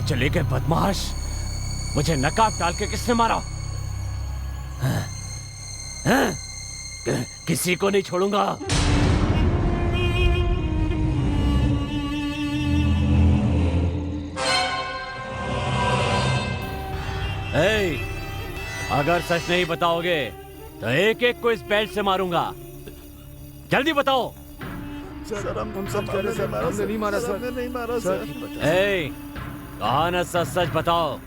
कहाँ चले गए बदमाश? मुझे नकाब डाल के किसने मारा? हाँ? हाँ? किसी को नहीं छोड़ूंगा। ए, अगर सच नहीं बताओगे तो एक एक को इस बेल्ट से मारूंगा। जल्दी बताओ। सर हम सब कह रहे सर, हमने नहीं मारा सर, नहीं मारा सर। ए, कहा ना सच सच बताओ,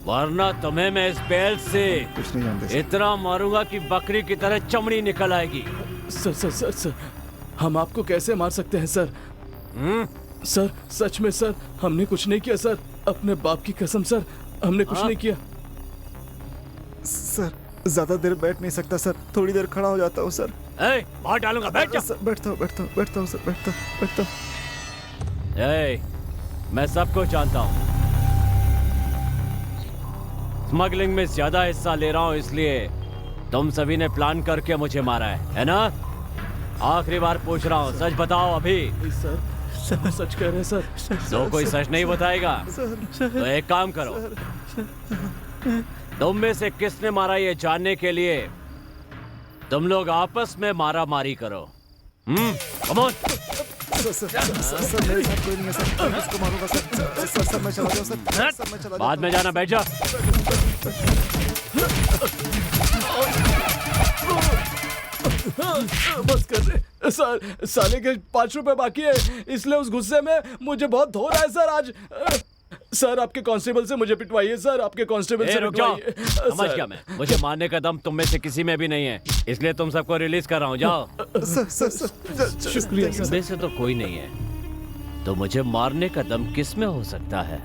वरना तुम्हें मैं इस बेल्ट से कुछ नहीं जानते इतना मारूंगा कि बकरी की तरह चमड़ी निकल आएगी। सर सर सर सर, हम आपको कैसे मार सकते हैं सर? सर सच में सर, हमने कुछ नहीं किया सर, अपने बाप की कसम सर, हमने कुछ नहीं किया। सर ज्यादा देर बैठ नहीं सकता सर, थोड़ी देर खड़ा हो जाता हूँ सर। मार डालूंगा, बैठ जा। सर बैठता हूँ सर, बैठता हूँ। ए, मैं सब कुछ जानता हूँ। स्मगलिंग में ज्यादा हिस्सा ले रहा हूँ, इसलिए तुम सभी ने प्लान करके मुझे मारा है ना? आखिरी बार पूछ रहा हूँ, सच बताओ अभी। सर सर सच कह रहे हैं सर। तो कोई सच नहीं बताएगा तो एक काम करो, तुम में से किसने मारा ये जानने के लिए तुम लोग आपस में मारा मारी करो। Come on. सर मेरे साथ कोई नहीं है सर, मैं किसको मारूंगा सर? सर मैं चला जाऊँ सर, मैं चला बाद में जाना, बैठ जा। बस कर दे सर, साले के 5 रुपए बाकी है, इसलिए उस गुस्से में मुझे बहुत धो रहा है सर आज। सर आपके कांस्टेबल से मुझे पिटवाइए सर, आपके कांस्टेबल से रुक जाओ। पिटवाइए। समझ गया मैं, मुझे मारने का दम तुम में से किसी में भी नहीं है, इसलिए तुम सबको रिलीज कर रहा हूँ, जाओ। शुक्रिया सर। इसमें से तो कोई नहीं है, तो मुझे मारने का दम किस में हो सकता है?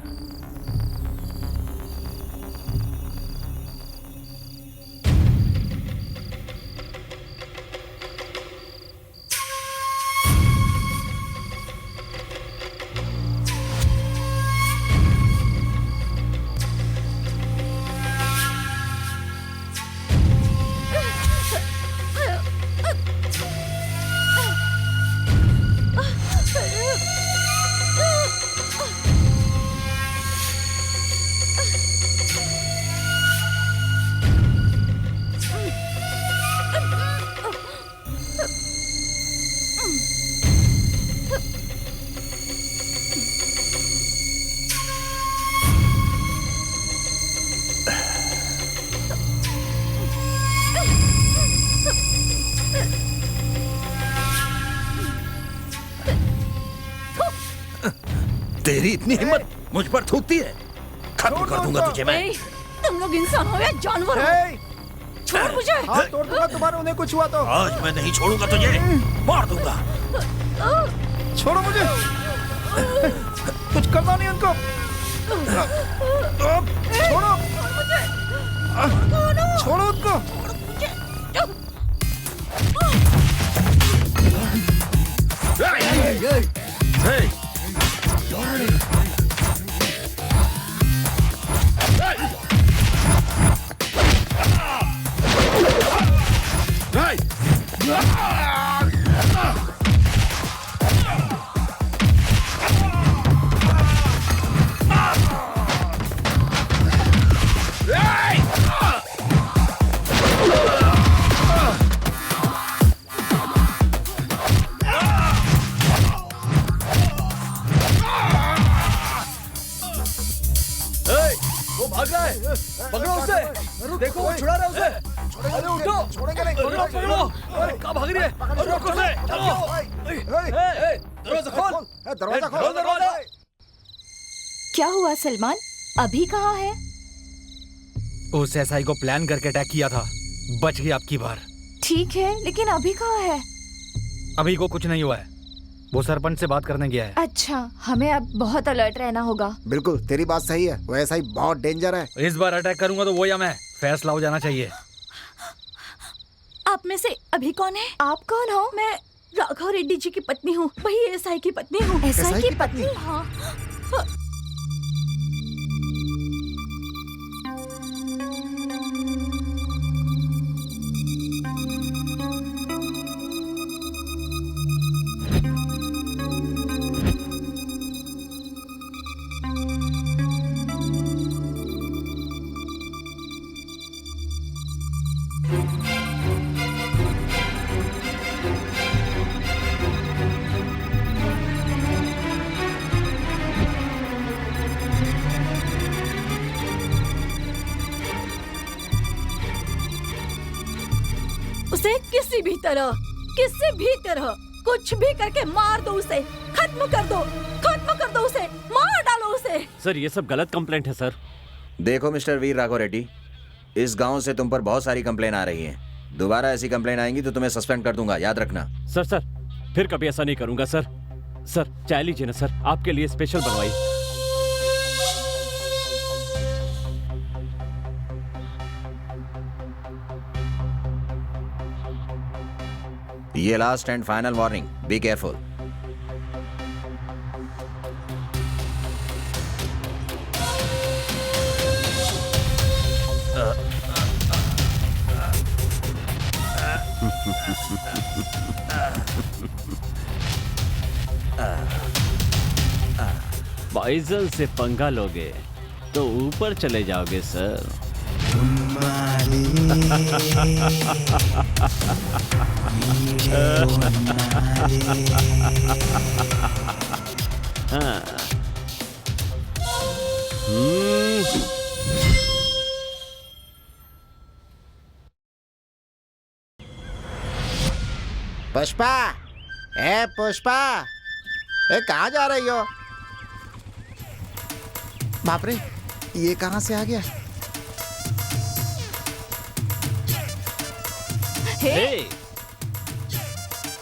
तेरी इतनी हिम्मत मुझ पर थूकती है? खत्म कर दूंगा तुझे मैं। तुम लोग इंसान हो या जानवर हो? छोड़ मुझे। हाथ तोड़ दूंगा तुम्हारे, उन्हें कुछ हुआ तो। आज मैं नहीं छोड़ूंगा तुझे, मार दूंगा। छोड़ो मुझे, कुछ करना नहीं उनको। छोड़ो, छोड़ो उनको। भाग रहा है, पकड़ो उसे, देखो वो छुड़ा रहा है उसे। अरे उठो, छोड़ेंगे नहीं, पकड़ो पकड़ो। अरे कहाँ भाग रही है? अरे रोको उसे, चलो। दरवाजा खोल, दरवाजा खोल, दरवाजा। क्या हुआ सलमान, अभी कहाँ है? उस एसआई को प्लान करके अटैक किया था, बच गई आपकी बार। ठीक है, लेकिन अभी कहाँ है? अभी को कुछ नहीं हुआ है, वो सरपंच से बात करने गया है। अच्छा, हमें अब बहुत अलर्ट रहना होगा। बिल्कुल तेरी बात सही है, वो ऐसा ही बहुत डेंजर है। इस बार अटैक करूंगा तो वो या मैं, फैसला हो जाना चाहिए। आप में से अभी कौन है? आप कौन हो? मैं राघव रेड्डी जी की पत्नी हूँ, वही एसआई की पत्नी हूँ। एसआई की पत्नी? हाँ। उसे किसी भी तरह कुछ भी करके मार दो उसे, खत्म कर दो उसे, मार डालो उसे। सर ये सब गलत कंप्लेंट है सर। देखो मिस्टर वीर राघव रेड्डी, इस गांव से तुम पर बहुत सारी कंप्लेन आ रही हैं। दोबारा ऐसी कंप्लेन आएंगी तो तुम्हें सस्पेंड कर दूंगा, याद रखना। सर फिर कभी ऐसा नहीं करूंगा सर। सर चाय लीजिए ना सर, आपके लिए स्पेशल बनवाई। ये last and final warning, be careful. Baijal से पंगा लोगे तो ऊपर चले जाओगे सर। पुष्पा, ए पुष्पा, ए कहाँ जा रही हो? बाप रे, ये कहाँ से आ गया? हे!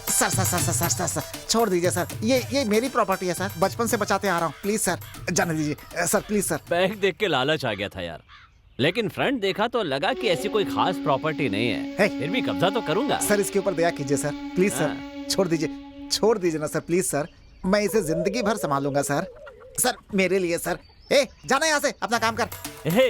सर, छोड़ दीजिए सर, ये मेरी प्रॉपर्टी है सर, बचपन से बचाते आ रहा हूँ, प्लीज सर जाने दीजिए सर, प्लीज सर। बैग देख के लालच आ गया था यार, लेकिन फ्रंट देखा तो लगा कि ऐसी कोई खास प्रॉपर्टी नहीं है। फिर भी कब्जा तो करूंगा। सर इसके ऊपर दया कीजिए सर, प्लीज सर, छोड़ दीजिए ना सर, प्लीज सर, मैं इसे जिंदगी भर संभालूंगा सर, मेरे लिए सर। ए जाना यहाँ से, अपना काम कर। हे,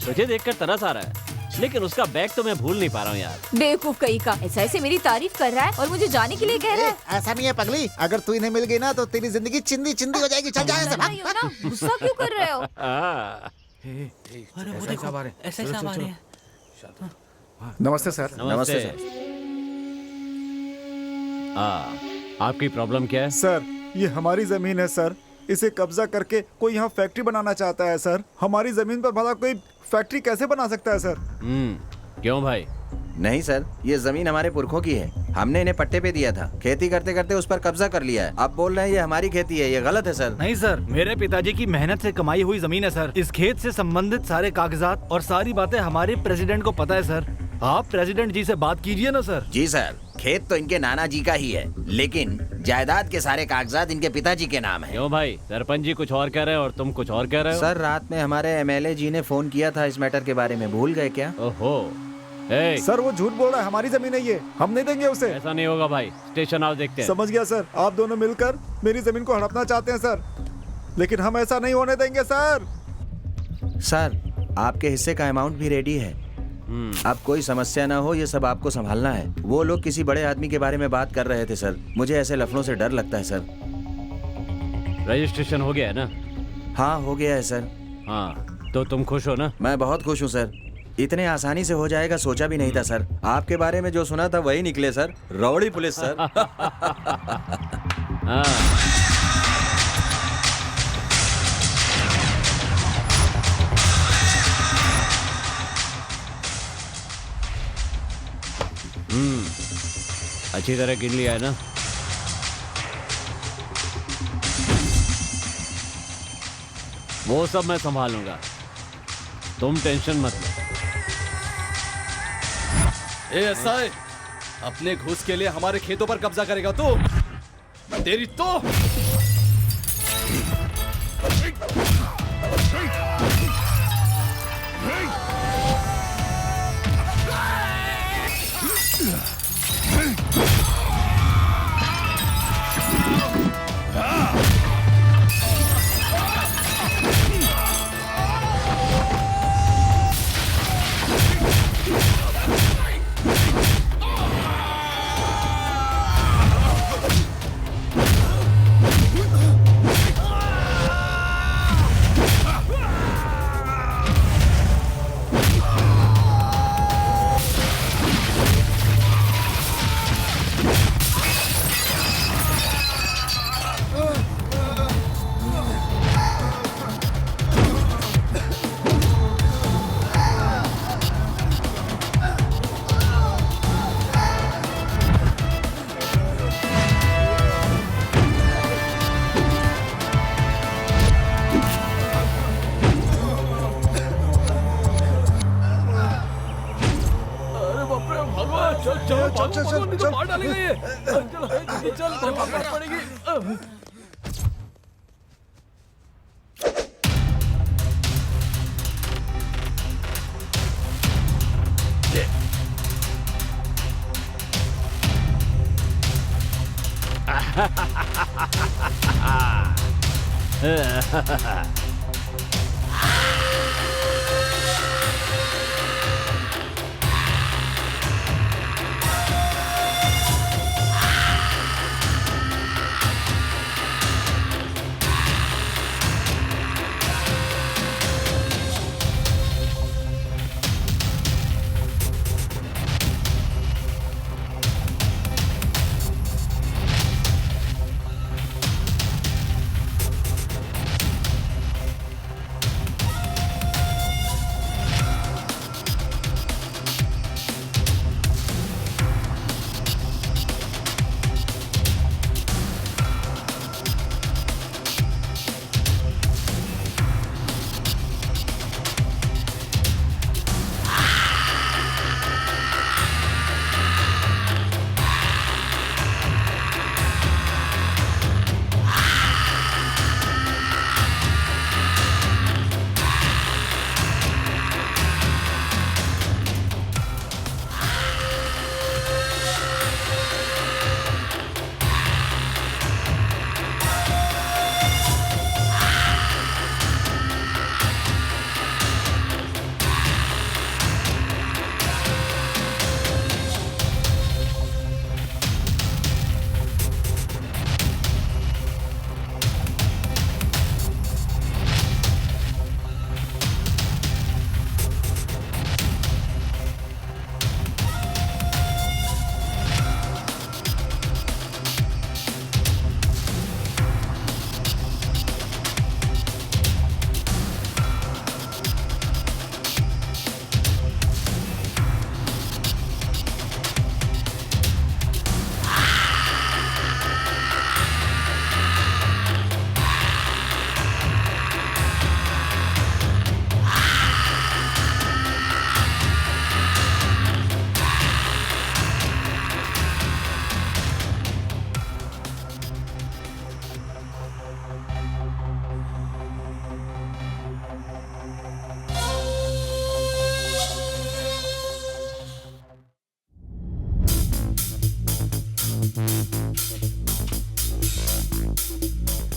तुझे देखकर तरस आ रहा है, लेकिन उसका बैग तो मैं भूल नहीं पा रहा हूँ यार। बेवकूफ कहीं का, ऐसे मेरी तारीफ कर रहा है और मुझे जाने के लिए कह रहा है। ऐसा नहीं है पगली, अगर तू इन्हें मिल गई ना तो तेरी जिंदगी चिंदी चिंदी हो जाएगी। चल जा यहाँ से, भाग। गुस्सा क्यों कर रहे हो? ऐसे सब आ रहे हैं। नमस्ते सर। नमस्ते सर। आपकी प्रॉब्लम क्या है? सर ये हमारी जमीन है सर, इसे कब्जा करके कोई यहाँ फैक्ट्री बनाना चाहता है सर। हमारी जमीन पर भला कोई फैक्ट्री कैसे बना सकता है सर? क्यों भाई? नहीं सर, ये जमीन हमारे पुरखों की है, हमने इन्हें पट्टे पे दिया था, खेती करते करते उस पर कब्जा कर लिया है। अब बोल रहे हैं ये हमारी खेती है, ये गलत है सर। नहीं सर, मेरे पिताजी की मेहनत से कमाई हुई जमीन है सर। इस खेत से संबंधित सारे कागजात और सारी बातें हमारे प्रेसिडेंट को पता है सर। आप प्रेसिडेंट जी से बात कीजिए ना सर। जी सर, खेत तो इनके नाना जी का ही है, लेकिन जायदाद के सारे कागजात इनके पिताजी के नाम है। क्यों भाई, सरपंच जी कुछ और कह रहे हैं और तुम कुछ और कह रहे हो? सर रात में हमारे एमएलए जी ने फोन किया था इस मैटर के बारे में, भूल गए क्या? ओहो। सर वो झूठ बोल रहा है, हमारी जमीन है ये, हम नहीं देंगे उसे। ऐसा नहीं होगा भाई, स्टेशन आओ देखते हैं। समझ गया सर, आप दोनों मिलकर मेरी जमीन को हड़पना चाहते हैं सर, लेकिन हम ऐसा नहीं होने देंगे सर। सर आपके हिस्से का अमाउंट भी रेडी है, अब कोई समस्या ना हो, ये सब आपको संभालना है। वो लोग किसी बड़े आदमी के बारे में बात कर रहे थे सर, मुझे ऐसे लफड़ों से डर लगता है सर। रजिस्ट्रेशन हो गया है ना? हाँ हो गया है सर। हाँ तो तुम खुश हो ना? मैं बहुत खुश हूँ सर, इतने आसानी से हो जाएगा सोचा भी नहीं था सर। आपके बारे में जो सुना था वही निकले सर, रौड़ी पुलिस सर। अच्छी तरह गिन लिया है ना? वो सब मैं संभालूंगा, तुम टेंशन मत लो। एएसआई, अपने घूस के लिए हमारे खेतों पर कब्जा करेगा तो तेरी तो। चलो चल चल चल तो मार डालेगा ये। चलो जल्दी चल, भागना पड़ेगी।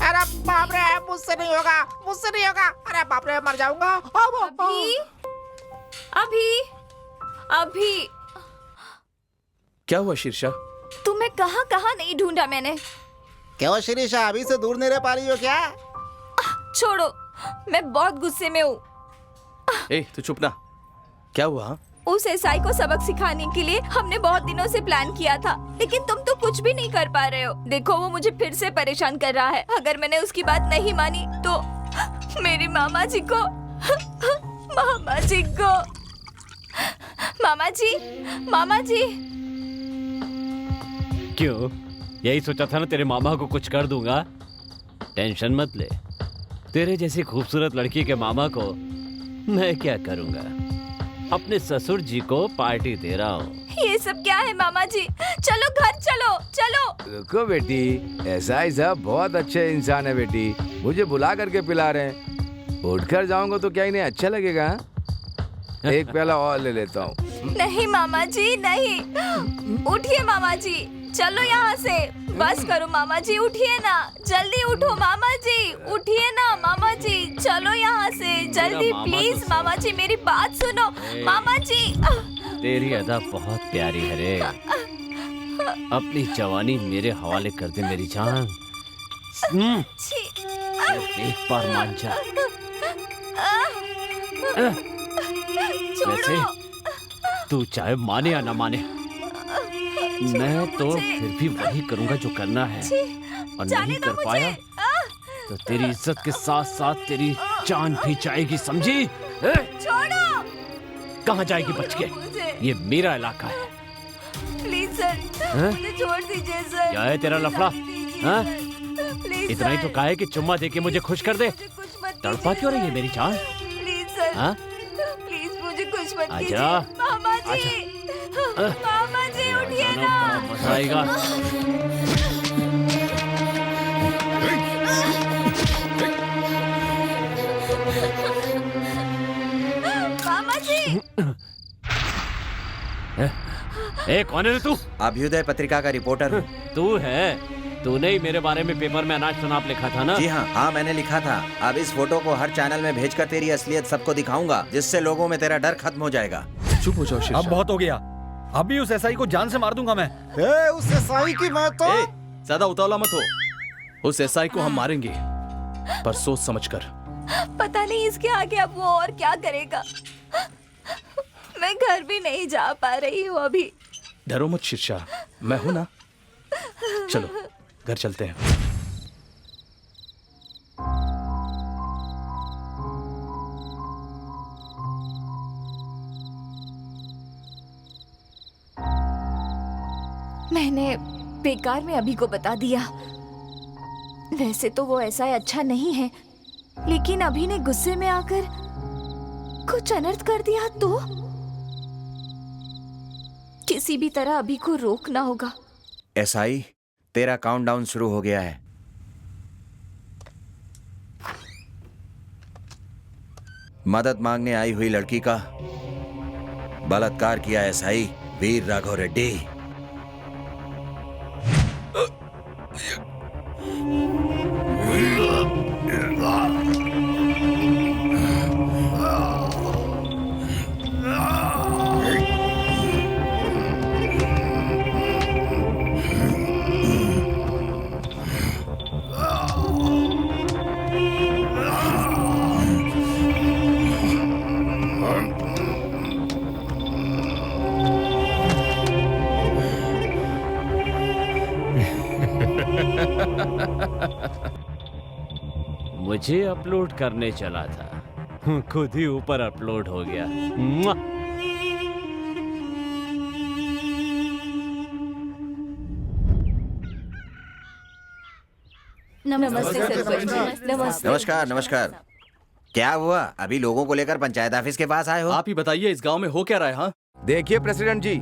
अरे बाप रे, मुझसे नहीं होगा, मुझसे नहीं होगा। अरे बाप रे, मर जाऊंगा। अभी अभी अभी क्या हुआ शीर्षा? तुम्हें कहाँ कहाँ नहीं ढूंढा मैंने। क्यों शिरीषा, अभी से दूर नहीं रह पा रही हो क्या? छोड़ो, मैं बहुत गुस्से में हूँ। ए तू चुप ना। क्या हुआ? उस एसआई को सबक सिखाने के लिए हमने बहुत दिनों से प्लान किया था, लेकिन तुम तो कुछ भी नहीं कर पा रहे हो। देखो वो मुझे फिर से परेशान कर रहा है। अगर मैंने उसकी बात नहीं मानी तो मेरी मामा जी को मामा जी को मामा जी क्यों? यही सोचा था ना तेरे मामा को कुछ कर दूंगा। टेंशन मत ले, तेरे जैसी खूबसूरत लड़की के मामा को मैं क्या करूंगा। अपने ससुर जी को पार्टी दे रहा हूँ। ये सब क्या है मामा जी? चलो घर चलो चलो। रुको बेटी, एसआई साहब बहुत अच्छे इंसान है बेटी, मुझे बुला करके पिला रहे हैं। उठकर जाऊंगा तो क्या इन्हें अच्छा लगेगा? एक प्याला और ले लेता हूँ। नहीं मामा जी नहीं, उठिए मामा जी, चलो यहाँ से। बस करो मामा जी, उठिए ना, जल्दी उठो मामा जी, उठिए ना मामा जी, चलो यहाँ से जल्दी प्लीज। मामा जी मेरी बात सुनो मामा जी। तेरी अदा बहुत प्यारी है रे। अपनी जवानी मेरे हवाले कर दे मेरी जान। एक बार मान जा। वैसे तू चाहे माने या ना माने, मैं तो फिर भी वही करूंगा जो करना है। और नहीं कर पाया तो तेरी इज्जत के साथ साथ तेरी जान भी जाएगी, समझी? छोड़ो। कहाँ जाएगी बच के? ये मेरा इलाका है। प्लीज सर, मुझे छोड़ दीजिए सर। क्या है तेरा लफड़ा? हाँ? प्लीज इतना ही तो कहा है कि चुम्मा देके मुझे खुश कर दे। तड़पा क्यों रही है मेरी जान? प्लीज सर, हाँ? प्लीज मुझे कुछ मत आजा। कीजिए मामा जी। मामा जी उठिए ना। मजा आएगा। मामा जी। कौन है तू? अभ्युदय पत्रिका का रिपोर्टर हूँ। तू है? तूने ही मेरे बारे में पेपर में अनाज शनाप लिखा था ना? जी हाँ, मैंने लिखा था। अब इस फोटो को हर चैनल में भेजकर तेरी असलियत सबको दिखाऊंगा, जिससे लोगों में तेरा डर खत्म हो जाएगा। चुप हो जाओ शीर्षा। अब बहुत हो गया। अभी उस एसआई को जान से मार दूंगा मैं। उस एसआई की मैं तो ज्यादा उतावला मत हो। उस एसआई को हम मारेंगे, पर सोच समझकर। पता नहीं इसके आगे अब वो और क्या करेगा। मैं घर भी नहीं जा पा रही हूँ अभी। डरो मत शीर्षा, मैं हूं ना। चलो घर चलते हैं। मैंने बेकार में अभी को बता दिया। वैसे तो वो ऐसा अच्छा नहीं है, लेकिन अभी ने गुस्से में आकर कुछ अनर्थ कर दिया तो किसी भी तरह अभी को रोकना होगा। एसआई, तेरा काउंटडाउन शुरू हो गया है। मदद मांगने आई हुई लड़की का बलात्कार किया एसआई वीर राघव रेड्डी। मुझे अपलोड करने चला था, खुद ही ऊपर अपलोड हो गया। मुआ। नमस्ते सरपंच। नमस्ते। नमस्कार नमस्कार। क्या हुआ? अभी लोगों को लेकर पंचायत ऑफिस के पास आए हो? आप ही बताइए, इस गांव में हो क्या रहा है? हाँ, देखिए प्रेसिडेंट जी,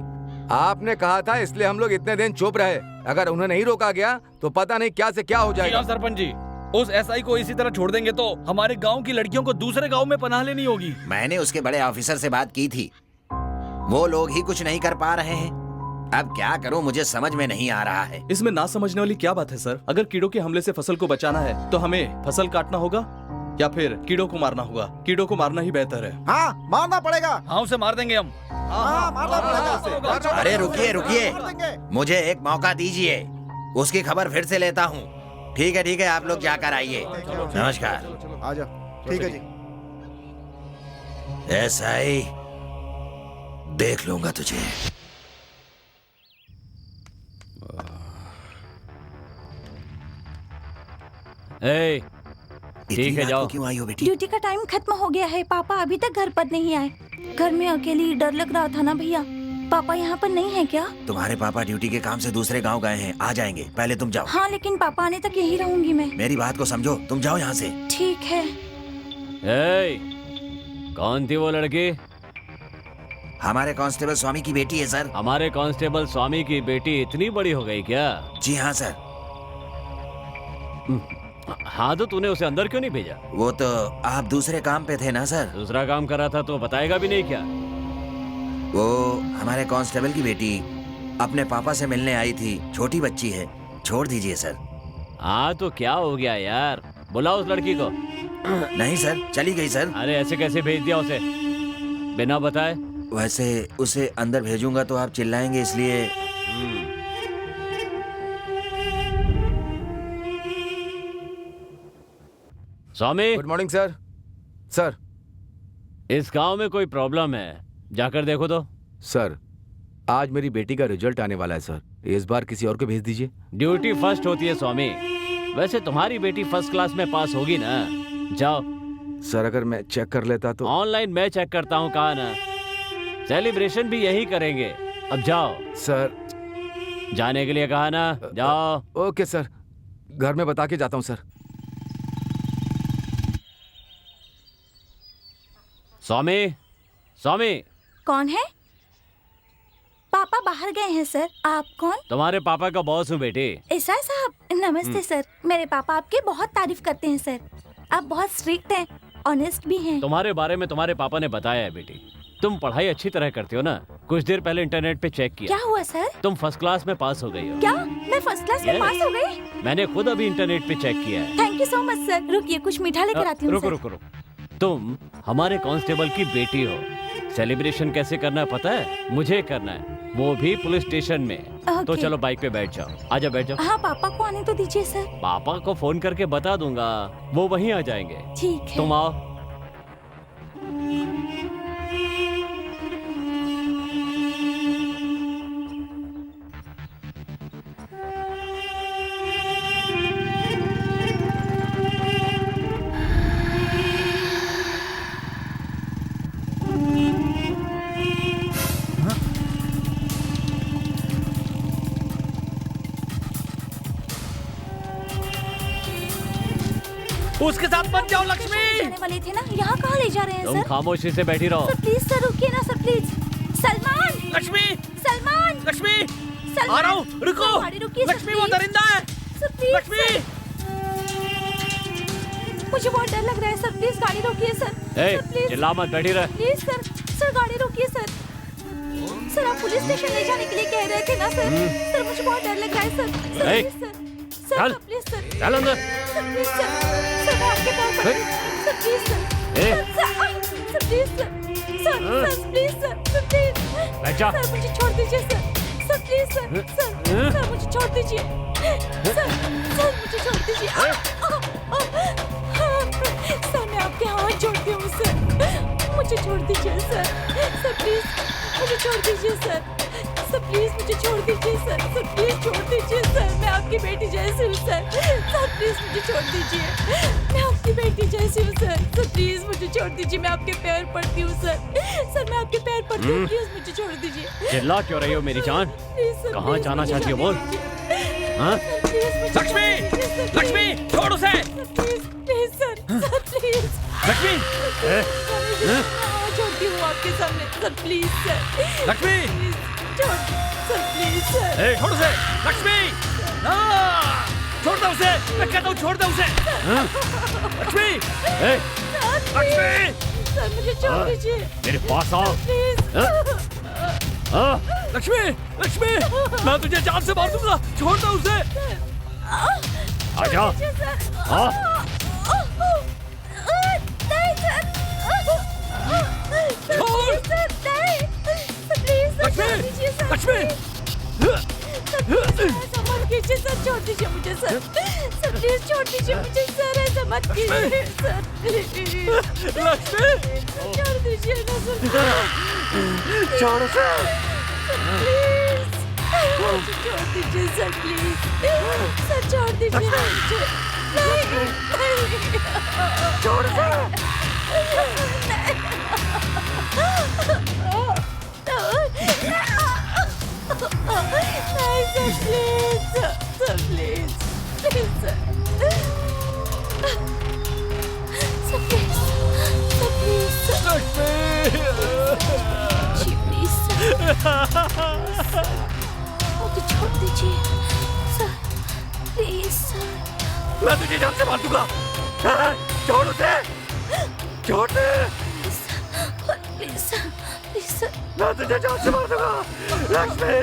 आपने कहा था इसलिए हम लोग इतने दिन चुप रहे। अगर उन्हें नहीं रोका गया तो पता नहीं क्या से क्या हो जाएगा। सरपंच जी, उस एसआई को इसी तरह छोड़ देंगे तो हमारे गांव की लड़कियों को दूसरे गांव में पनाह लेनी होगी। मैंने उसके बड़े ऑफिसर से बात की थी, वो लोग ही कुछ नहीं कर पा रहे हैं। अब क्या करूं, मुझे समझ में नहीं आ रहा है। इसमें ना समझने वाली क्या बात है सर? अगर कीड़ों के हमले से फसल को बचाना है तो हमें फसल काटना होगा या फिर कीड़ों को मारना होगा? कीड़ों को मारना ही बेहतर है। हाँ, मारना पड़ेगा। हाँ, उसे मार देंगे हम। मारना पड़ेगा। अरे रुकिए रुकिए, मुझे एक मौका दीजिए, उसकी खबर फिर से लेता हूँ। ठीक है, आप लोग जाकर आइए। नमस्कार। आ जाओ। ठीक है जी। एसआई, देख लूंगा तुझे। ठीक है, जाओ। क्यों आई हो बेटी? ड्यूटी का टाइम खत्म हो गया है। पापा अभी तक घर पर नहीं आए। घर में अकेली डर लग रहा था ना भैया। पापा यहाँ पर नहीं है क्या? तुम्हारे पापा ड्यूटी के काम से दूसरे गांव गए हैं, आ जाएंगे। पहले तुम जाओ। हाँ, लेकिन पापा आने तक यही रहूंगी मैं। मेरी बात को समझो, तुम जाओ यहाँ से। ठीक है। कौन थी वो लड़की? हमारे कांस्टेबल स्वामी की बेटी है सर। हमारे कांस्टेबल स्वामी की बेटी इतनी बड़ी हो गई क्या? जी हाँ सर। हाँ, तो तूने उसे अंदर क्यों नहीं भेजा? वो तो आप दूसरे काम पे थे ना सर। दूसरा काम कर रहा था तो बताएगा भी नहीं क्या? वो हमारे कांस्टेबल की बेटी अपने पापा से मिलने आई थी, छोटी बच्ची है, छोड़ दीजिए सर। हाँ, तो क्या हो गया यार? बुलाओ उस लड़की को। नहीं सर, चली गई सर। अरे ऐसे कैसे भेज दिया उसे बिना बताए? वैसे उसे अंदर भेजूंगा तो आप चिल्लाएंगे, इसलिए। Swami. Good morning sir. Sir, इस गांव में कोई प्रॉब्लम है, जाकर देखो तो। सर, आज मेरी बेटी का रिजल्ट आने वाला है सर, इस बार किसी और को भेज दीजिए। ड्यूटी फर्स्ट होती है स्वामी। वैसे तुम्हारी बेटी फर्स्ट क्लास में पास होगी ना? जाओ। सर, अगर मैं चेक कर लेता तो। ऑनलाइन मैं चेक करता हूँ, कहा ना। सेलिब्रेशन भी यही करेंगे। अब जाओ। सर, जाने के लिए कहा ना, जाओ। ओके सर, घर में बता के जाता हूँ सर। स्वामी, स्वामी। कौन है? पापा बाहर गए हैं सर। आप कौन? तुम्हारे पापा का बॉस हूँ बेटे। एसआई साहब नमस्ते सर। मेरे पापा आपके बहुत तारीफ करते हैं सर। आप बहुत स्ट्रिक्ट हैं, ऑनेस्ट भी हैं। तुम्हारे बारे में तुम्हारे पापा ने बताया है बेटी। तुम पढ़ाई अच्छी तरह करते हो ना। कुछ देर पहले इंटरनेट पे चेक किया। क्या हुआ सर? तुम फर्स्ट क्लास में पास हो गई हो। क्या मैं फर्स्ट क्लास में Yes. पास हो गई? मैंने खुद अभी इंटरनेट पे चेक किया है। Thank you so much sir. रुकिए कुछ मीठा लेकर आती हूँ रुको सर। रुको रुको। तुम हमारे कांस्टेबल की बेटी हो। सेलिब्रेशन कैसे करना है पता है? मुझे करना है, वो भी पुलिस स्टेशन में। तो चलो बाइक पे बैठ जाओ। आजा बैठ जाओ। हाँ पापा को आने तो दीजिए सर। पापा को फोन करके बता दूंगा, वो वहीं आ जाएंगे। ठीक है। तुम आओ। उसके साथ मत जाओ लक्ष्मी। जाने वाले थे ना, यहाँ कहाँ ले जा रहे हैं तुम सर? खामोशी से बैठी रहो। सर प्लीज सर रुकिए ना सर प्लीज। सलमान लक्ष्मी सलमान लक्ष्मी सलमान आ रहा हूँ, रुको। गाड़ी रुकिए सर, लक्ष्मी वो please। दरिंदा है। सर प्लीज लक्ष्मी मुझे बहुत डर लग रहा है सर। प्लीज गाड़ी रोकिए सर। ए, सर प्लीज चिल्ला मत, बैठी रह। Please sir. सर गाड़ी रोकिए सर। सर आप पुलिस स्टेशन ले जाने के लिए कह रहे थे ना सर। सर मुझे बहुत डर लग रहा है सर। सर ए, प्लीज सर। सर चल। Please sir. चल अंदर। Sir please sir. सर मैं आपके पास ए। Sir please sir. ए। Sir please sir. Sir please sir. Sir please. बैठ जा। सर मुझे छोड़ दीजिए sir. Sir please sir. Sir मुझे छोड़ दीजिए। सर मुझे छोड़ दीजिए। सर मैं आपके हाथ जोड़ती हूँ सर। मुझे छोड़ दीजिए सर। सर प्लीज मुझे छोड़ दीजिए सर। सर प्लीज मुझे छोड़ दीजिए सर। सर प्लीज छोड़ दीजिए सर। मैं आपकी बेटी जैसी हूँ सर। सर प्लीज मुझे छोड़ दीजिए। मैं आपकी बेटी जैसी हूँ सर। सर प्लीज मुझे छोड़ दीजिए। मैं आपके पैर पड़ती हूँ सर। सर मैं आपके पैर पड़ती हूँ। प्लीज मुझे छोड़ दीजिए। चिल्ला क्यों रही हो मेरी जान? प्लीज सर, कहाँ प्लीज जाना मुझे चाहती हो जाने बोल? दीजिए। हाँ? सर, प्लीज मुझे लक्ष्मी जाने दीजिए, सर, लक्ष्मी छोड़ उसे। Sir, please please sir. Sir please Lakshmi छोड़ती हूँ आपके सामने। Sir please sir. Lakshmi please छोड़। Sir please sir. ए, छोड़ उसे लक्ष्मी। छोड़ दो उसे, मैं कहता हूँ छोड़ दो उसे। लक्ष्मी ए, लक्ष्मी सर मुझे छोड़ दीजिए। मेरे पास आओ। प्लीज। हाँ? लक्ष्मी लक्ष्मी मैं तुझे जान से मार दूंगा। छोड़ दो उसे। आजा। हाँ? नहीं सर। छोड़। सर नहीं। प्लीज सर छोड़ दीजिए सर। लक्ष्मी ऐसा मत कीजिए सर। छोड़ दीजिए मुझे सर। सर प्लीज छोड़ दीजिए मुझे सर। ऐसा मत कीजिए सर। प्लीज लक्ष्मी छोड़ दीजिए ना सर। छोड़ उसे। प्लीज मुझे छोड़ दीजिए सर। प्लीज सर छोड़ दीजिए मुझे। नहीं छोड़ उसे। नहीं sir please sir please please sir. Sir please sir please sir ji please sir. मुझे छोड़ दीजिए सर। Please sir. मैं तुझे जान से मार दूंगा। छोड़ उसे। छोड़ दे। Please sir. Please sir. मैं तुझे जान से मार दूंगा। लक्ष्मी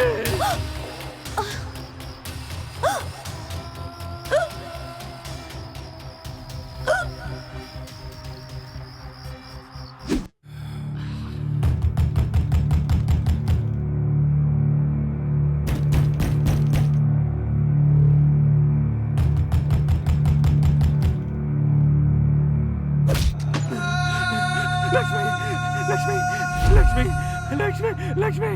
लक्ष्मी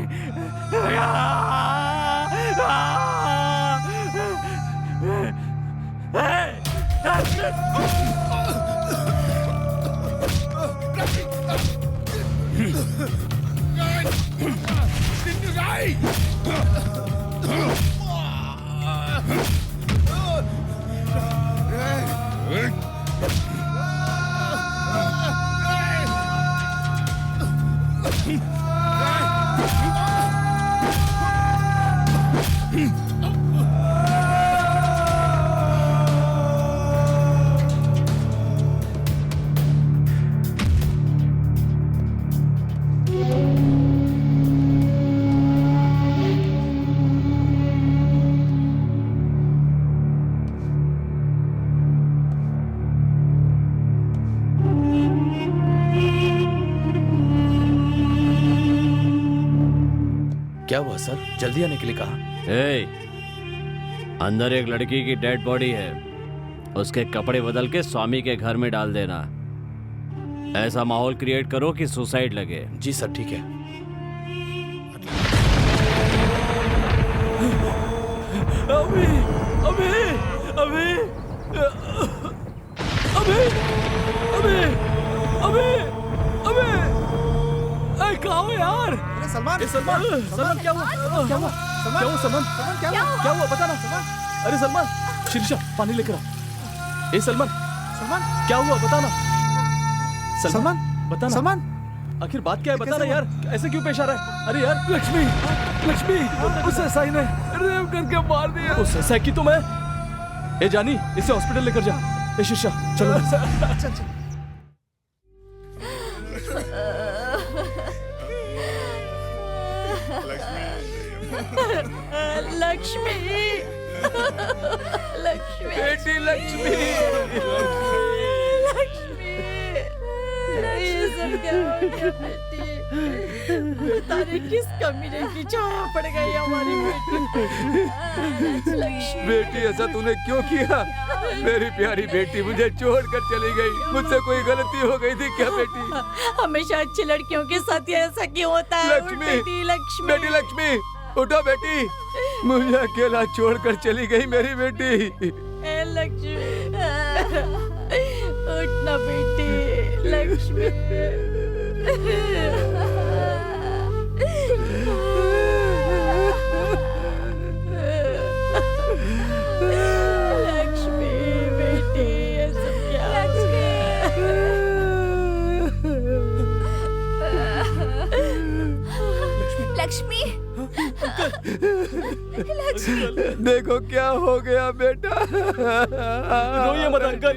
क्या हुआ सर? जल्दी आने के लिए कहा। ए, अंदर एक लड़की की डेड बॉडी है, उसके कपड़े बदल के स्वामी के घर में डाल देना। ऐसा माहौल क्रिएट करो कि सुसाइड लगे। जी सर, ठीक है। अभी अभी अभी अभी अभी अभी अभी अरे कहाँ हो यार? सलमान, सलमान, सलमान क्या हुआ? क्या हुआ? क्या हुआ सलमान? क्या हुआ बता ना। अरे सलमान, शीर्षा पानी लेकर आ। ए सलमान, क्या हुआ बता ना। सलमान, बता ना। सलमान, आखिर बात क्या है बता ना यार, ऐसे क्यों पेश आ रहा है? अरे यार लक्ष्मी, लक्ष्मी उस एसआई ने रेप करके मार दिया। उस ऐसा की तो मैं। ए जानी, इसे हॉस्पिटल लेकर जा। ए शीर्षा चलो। अच्छा। लक्ष्मी, लक्ष्मी, बेटी लक्ष्मी, लक्ष्मी, ये सब क्या हो गया बेटी? पता नहीं किस कमीने की छाया पड़ गई हमारी बेटी। लक्ष्मी, बेटी ऐसा तूने क्यों किया? मेरी प्यारी बेटी मुझे छोड़कर चली गई। मुझसे कोई गलती हो गई थी क्या बेटी? हमेशा अच्छी लड़कियों के साथ ये ऐसा क्यों होता है? उठ लक्ष्मी, बेटी लक्ष्मी, बेटी लक्ष्मी, उठो बेटी। मुझे अकेला छोड़कर चली गई मेरी बेटी। ए लक्ष्मी, उठना बेटी लक्ष्मी। लक्ष्मी बेटी, ये सब क्या? लक्ष्मी, लक्ष्मी, देखो क्या हो गया बेटा। रोइए मत अंकल।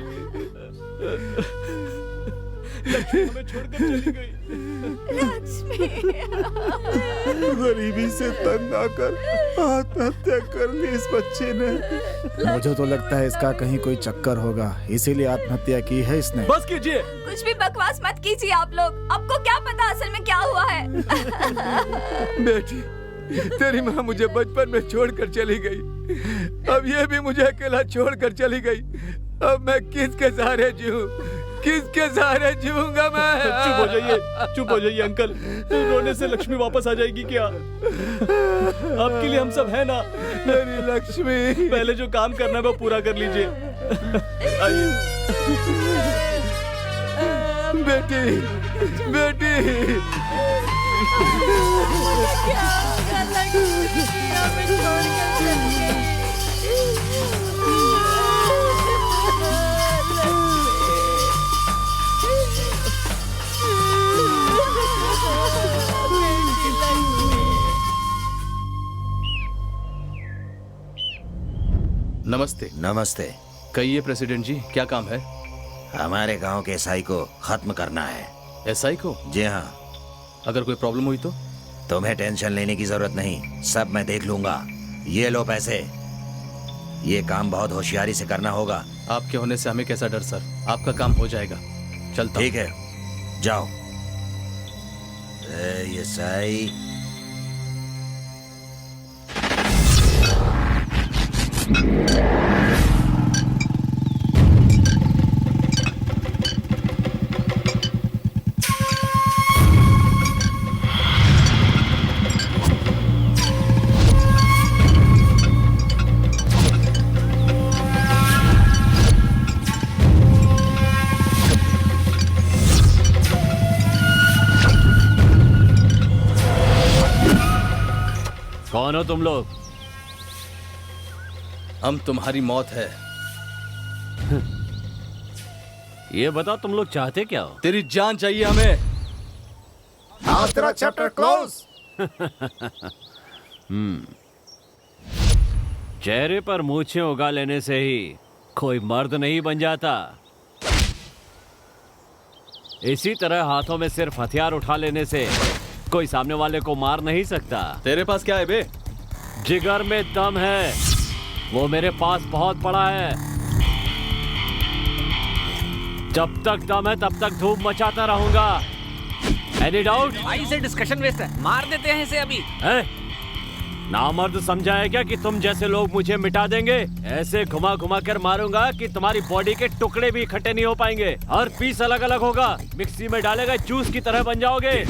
लक्ष्मी हमें छोड़कर चली गई। लक्ष्मी, गरीबी से तंग आकर आत्महत्या कर ली इस बच्चे ने। मुझे तो लगता है इसका कहीं कोई चक्कर होगा, इसीलिए आत्महत्या की है इसने। बस कीजिए। कुछ भी बकवास मत कीजिए आप लोग। आपको क्या पता असल में क्या हुआ है? बेटी, तेरी माँ मुझे बचपन में छोड़कर चली गई, अब ये भी मुझे अकेला छोड़कर चली गई। अब मैं किसके सहारे जीऊं? किसके सहारे जीऊंगा मैं? चुप हो जाइए, चुप हो जाइए अंकल। रोने से लक्ष्मी वापस आ जाएगी क्या? आपके लिए हम सब हैं ना। मेरी लक्ष्मी, पहले जो काम करना है वो पूरा कर लीजिए। आइए। बेटी, बेटी, क्या होगा लक्ष्मी? हमें छोड़कर चली गई। नमस्ते। नमस्ते। कहिए प्रेसिडेंट जी, क्या काम है? हमारे गांव के एसआई को खत्म करना है। एसआई को? जी हाँ। अगर कोई प्रॉब्लम हुई तो? तुम्हें टेंशन लेने की जरूरत नहीं, सब मैं देख लूंगा। ये लो पैसे। ये काम बहुत होशियारी से करना होगा। आपके होने से हमें कैसा डर सर, आपका काम हो जाएगा। चलता। ठीक है, जाओ। ये एसआई कौन हो तुम लोग? हम तुम्हारी मौत है। ये बताओ तुम लोग चाहते क्या हो? तेरी जान चाहिए हमें। आज तेरा चैप्टर क्लोज। चेहरे पर मूछें उगा लेने से ही कोई मर्द नहीं बन जाता। इसी तरह हाथों में सिर्फ हथियार उठा लेने से कोई सामने वाले को मार नहीं सकता। तेरे पास क्या है बे? जिगर में दम है, वो मेरे पास बहुत पड़ा है। जब तक दम है तब तक धूप मचाता रहूंगा। Any doubt? भाई से डिस्कशन वेस्ट है, मार देते हैं इसे अभी। नामर्द समझा है क्या कि तुम जैसे लोग मुझे मिटा देंगे? ऐसे घुमा घुमा कर मारूंगा कि तुम्हारी बॉडी के टुकड़े भी इकट्ठे नहीं हो पाएंगे। हर पीस अलग अलग होगा, मिक्सी में डालेगा जूस की तरह बन जाओगे।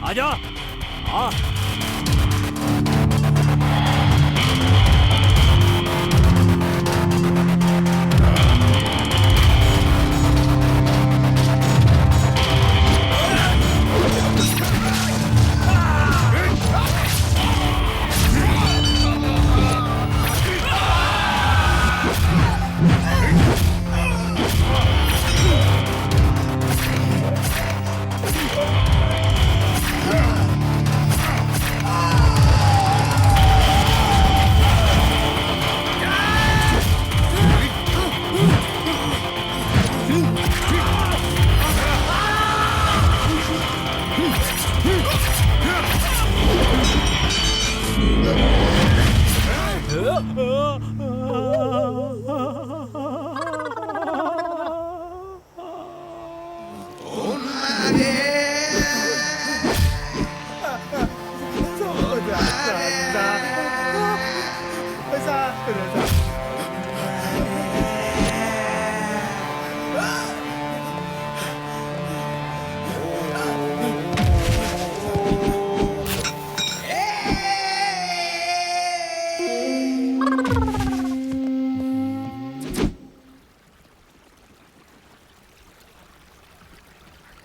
आजा, हाँ।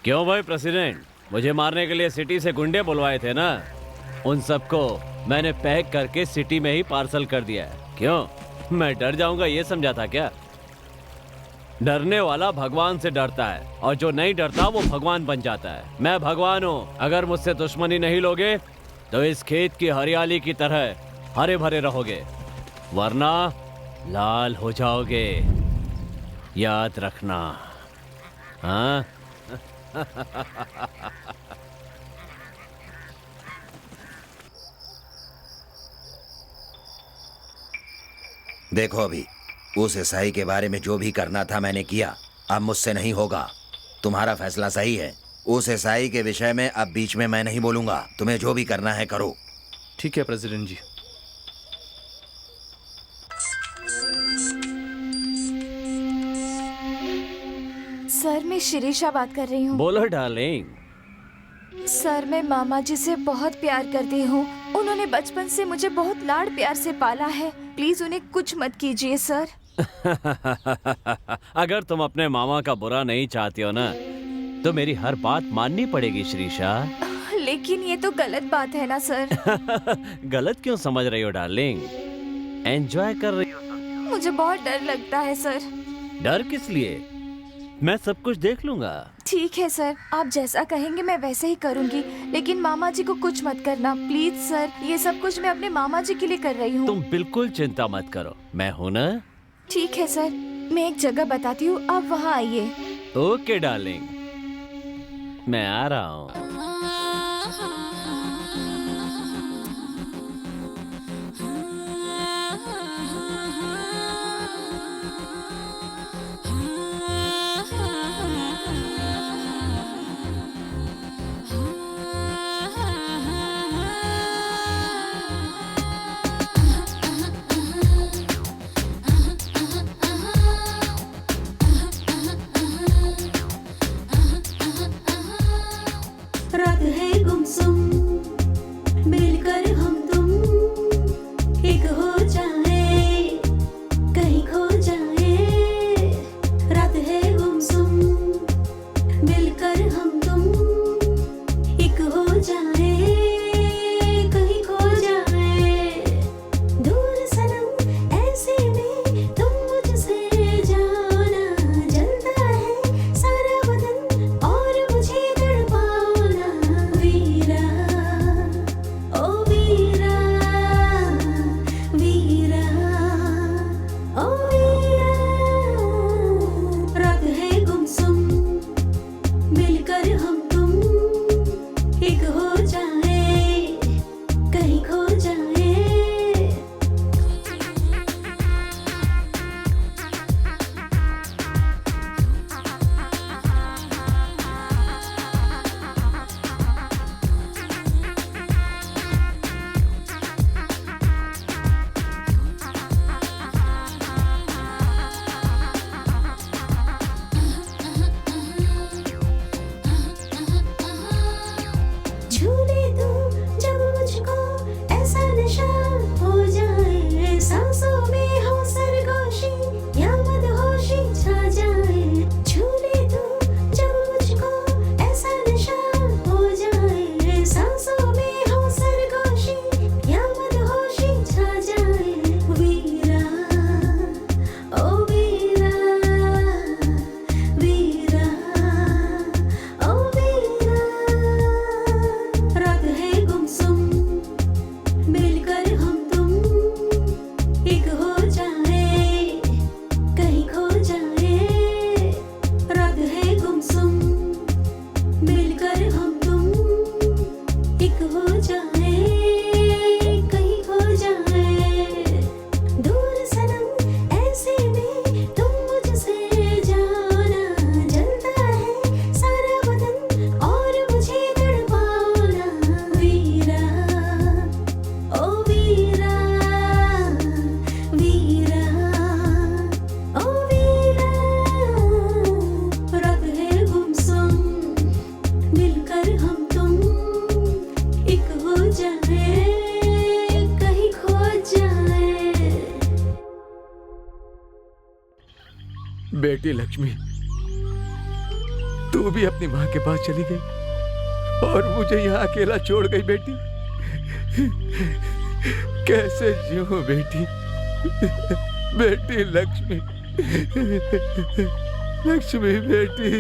क्यों भाई प्रेसिडेंट, मुझे मारने के लिए सिटी से गुंडे बुलवाए थे ना? उन सबको मैंने पैक करके सिटी में ही पार्सल कर दिया है। क्यों मैं डर जाऊंगा ये समझा था क्या? डरने वाला भगवान से डरता है और जो नहीं डरता वो भगवान बन जाता है। मैं भगवान हूँ। अगर मुझसे दुश्मनी नहीं लोगे तो इस खेत की हरियाली की तरह हरे भरे रहोगे, वरना लाल हो जाओगे। याद रखना। हाँ देखो अभी उस ईसाई के बारे में जो भी करना था मैंने किया। अब मुझसे नहीं होगा। तुम्हारा फैसला सही है। उस ईसाई के विषय में अब बीच में मैं नहीं बोलूंगा। तुम्हें जो भी करना है करो। ठीक है प्रेसिडेंट जी। सर मैं शिरीषा बात कर रही हूँ। बोलो डार्लिंग। सर मैं मामा जी से बहुत प्यार करती हूँ। उन्होंने बचपन से मुझे बहुत लाड़ प्यार से पाला है। प्लीज उन्हें कुछ मत कीजिए सर। अगर तुम अपने मामा का बुरा नहीं चाहती हो ना तो मेरी हर बात माननी पड़ेगी श्रीषा। लेकिन ये तो गलत बात है ना सर। गलत क्यों समझ रही हो डार्लिंग? एंजॉय कर रही हो। मुझे बहुत डर लगता है सर। डर किस लिए? मैं सब कुछ देख लूंगा। ठीक है सर, आप जैसा कहेंगे मैं वैसे ही करूंगी। लेकिन मामा जी को कुछ मत करना प्लीज सर। ये सब कुछ मैं अपने मामा जी के लिए कर रही हूँ। तुम बिल्कुल चिंता मत करो, मैं हूँ ना। ठीक है सर, मैं एक जगह बताती हूँ, आप वहाँ आइए। ओके डार्लिंग, मैं आ रहा हूँ। रात है गुमसुम, मिलकर हम तुम एक हो बेटी लक्ष्मी, तू भी अपनी माँ के पास चली गई और मुझे यहाँ अकेला छोड़ गई बेटी। कैसे जीऊं बेटी? बेटी लक्ष्मी, लक्ष्मी बेटी।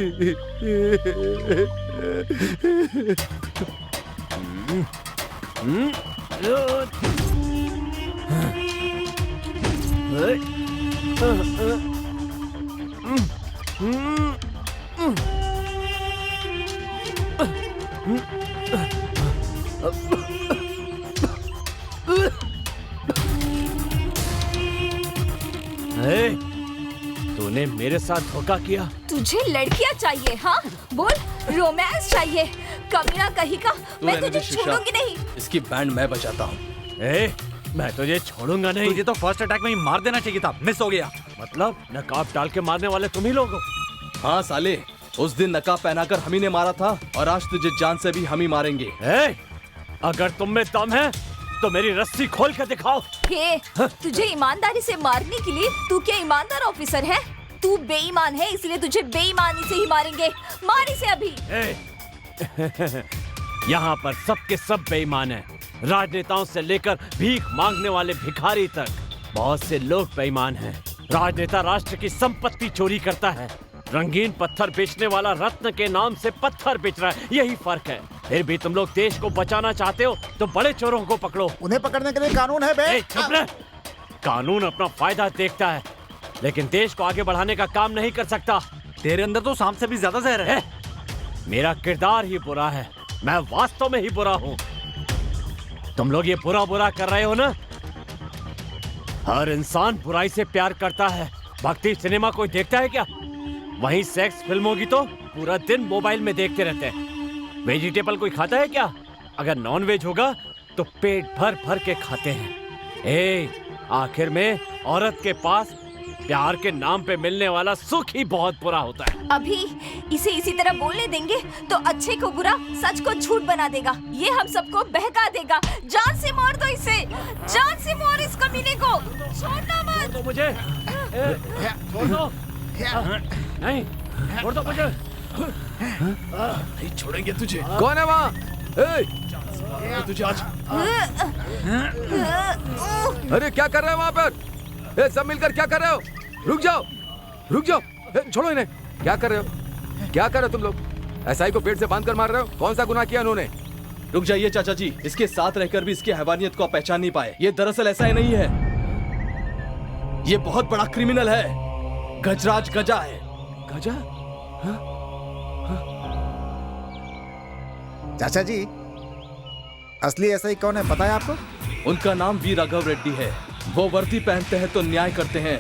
तूने मेरे साथ धोखा किया। तुझे लड़कियां चाहिए? हाँ बोल, रोमांस चाहिए? कमीना कहीं का, मैं तुझे छोड़ूंगी नहीं। इसकी बैंड मैं बजाता हूँ। मैं तुझे छोड़ूंगा नहीं। तुझे तो फर्स्ट अटैक में ही मार देना चाहिए था, मिस हो गया। मतलब नकाब डाल के मारने वाले तुम ही लोग हो? हाँ साले, उस दिन नकाब पहनाकर हम ही ने मारा था और आज तुझे जान से भी हम ही मारेंगे। अगर तुम में दम है तो मेरी रस्सी खोल के दिखाओ। तुझे ईमानदारी से मारने के लिए तू क्या ईमानदार ऑफिसर है? तू बेईमान है, इसलिए तुझे बेईमानी से ही मारेंगे। मार इसे अभी। यहाँ पर सबके सब बेईमान हैं। राजनेताओं से लेकर भीख मांगने वाले भिखारी तक बहुत से लोग बेईमान हैं। राजनेता राष्ट्र की संपत्ति चोरी करता है, रंगीन पत्थर बेचने वाला रत्न के नाम से पत्थर बेच रहा है। यही फर्क है। फिर भी तुम लोग देश को बचाना चाहते हो तो बड़े चोरों को पकड़ो। उन्हें पकड़ने के लिए कानून है बे। चुप रह। कानून अपना फायदा देखता है लेकिन देश को आगे बढ़ाने का काम नहीं कर सकता। तेरे अंदर तो सांप से भी ज्यादा जहर है। मेरा किरदार ही बुरा है, मैं वास्तव में ही बुरा हूँ। तुम लोग ये बुरा बुरा कर रहे हो ना। हर इंसान बुराई से प्यार करता है। भक्ति सिनेमा कोई देखता है क्या? वहीं सेक्स फिल्म होगी तो पूरा दिन मोबाइल में देखते रहते हैं। वेजिटेबल कोई खाता है क्या? अगर नॉन वेज होगा तो पेट भर भर के खाते हैं। आखिर में औरत के पास प्यार के नाम पे मिलने वाला सुख ही बहुत बुरा होता है। अभी इसे इसी तरह बोलने देंगे तो अच्छे को बुरा, सच को झूठ बना देगा। ये हम सबको बहका देगा। जान से मार दो इसे, जान से मार इस कमीने को। छोड़ना मत। तो मुझे छोड़ दो। नहीं छोड़ दो मुझे। नहीं छोड़ेंगे तुझे। कौन है वहाँ? तुझे आज। अरे क्या कर रहे हो वहाँ पर? सब मिलकर क्या कर रहे हो? रुक जाओ, रुक जाओ। छोड़ो इन्हें। क्या कर रहे हो? क्या कर रहे हो तुम लोग? एसआई को पेट से बांध कर मार रहे हो? कौन सा गुनाह किया उन्होंने? रुक जाइए चाचा जी, इसके साथ रहकर भी इसकी हैवानियत को आप पहचान नहीं पाए। ये दरअसल ऐसा ही नहीं है, ये बहुत बड़ा क्रिमिनल है। गजराज गजा है। गजा? चाचा जी, असली एसआई कौन है पता है आपको? उनका नाम वी राघव रेड्डी है। वो वर्दी पहनते हैं तो न्याय करते हैं,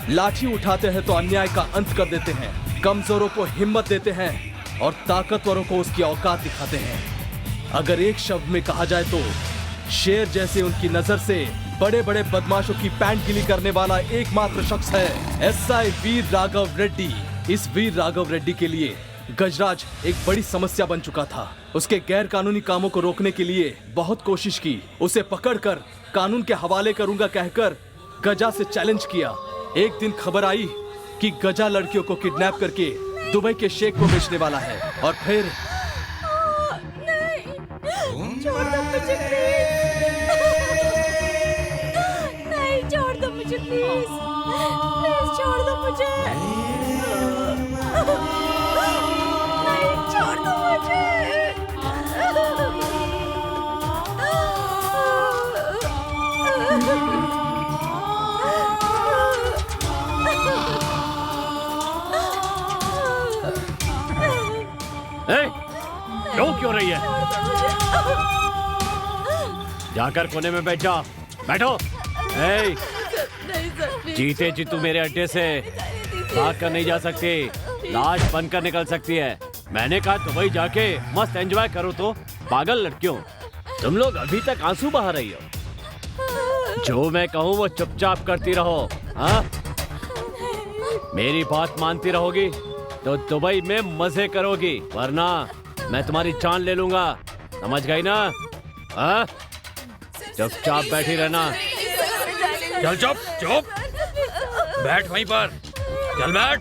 लाठी उठाते हैं तो अन्याय का अंत कर देते हैं, कमजोरों को हिम्मत देते हैं और ताकतवरों को उसकी औकात दिखाते हैं। अगर एक शब्द में कहा जाए तो शेर जैसे उनकी नजर से बड़े बड़े बदमाशों की पैंट गिली करने वाला एकमात्र शख्स है एसआई वीर राघव रेड्डी। इस वीर राघव रेड्डी के लिए गजराज एक बड़ी समस्या बन चुका था। उसके गैर कानूनी कामों को रोकने के लिए बहुत कोशिश की। उसे पकड़कर कानून के हवाले करूंगा कहकर गजा से चैलेंज किया। एक दिन खबर आई कि गजा लड़कियों को किडनैप करके दुबई के शेख को बेचने वाला है और फिर छोड़ दो मुझे प्लीज। नहीं छोड़ दो मुझे प्लीज, प्लीज छोड़ दो मुझे। नहीं छोड़ दो मुझे। रो क्यों रही है? जाकर कोने में बैठ जा। बैठो। जीते जी तू मेरे अड्डे से भाग कर नहीं जा सकती, लाश बनकर निकल सकती है। मैंने कहा दुबई जाके मस्त एंजॉय करो। तो पागल लड़कियों, तुम लोग अभी तक आंसू बहा रही हो। जो मैं कहूँ वो चुपचाप करती रहो। हाँ, मेरी बात मानती रहोगी तो दुबई में मजे करोगी, वरना मैं तुम्हारी जान ले लूंगा। समझ गई ना? हाँ, चुपचाप बैठी रहना। चल चुप चुप बैठ वहीं पर। चल बैठ।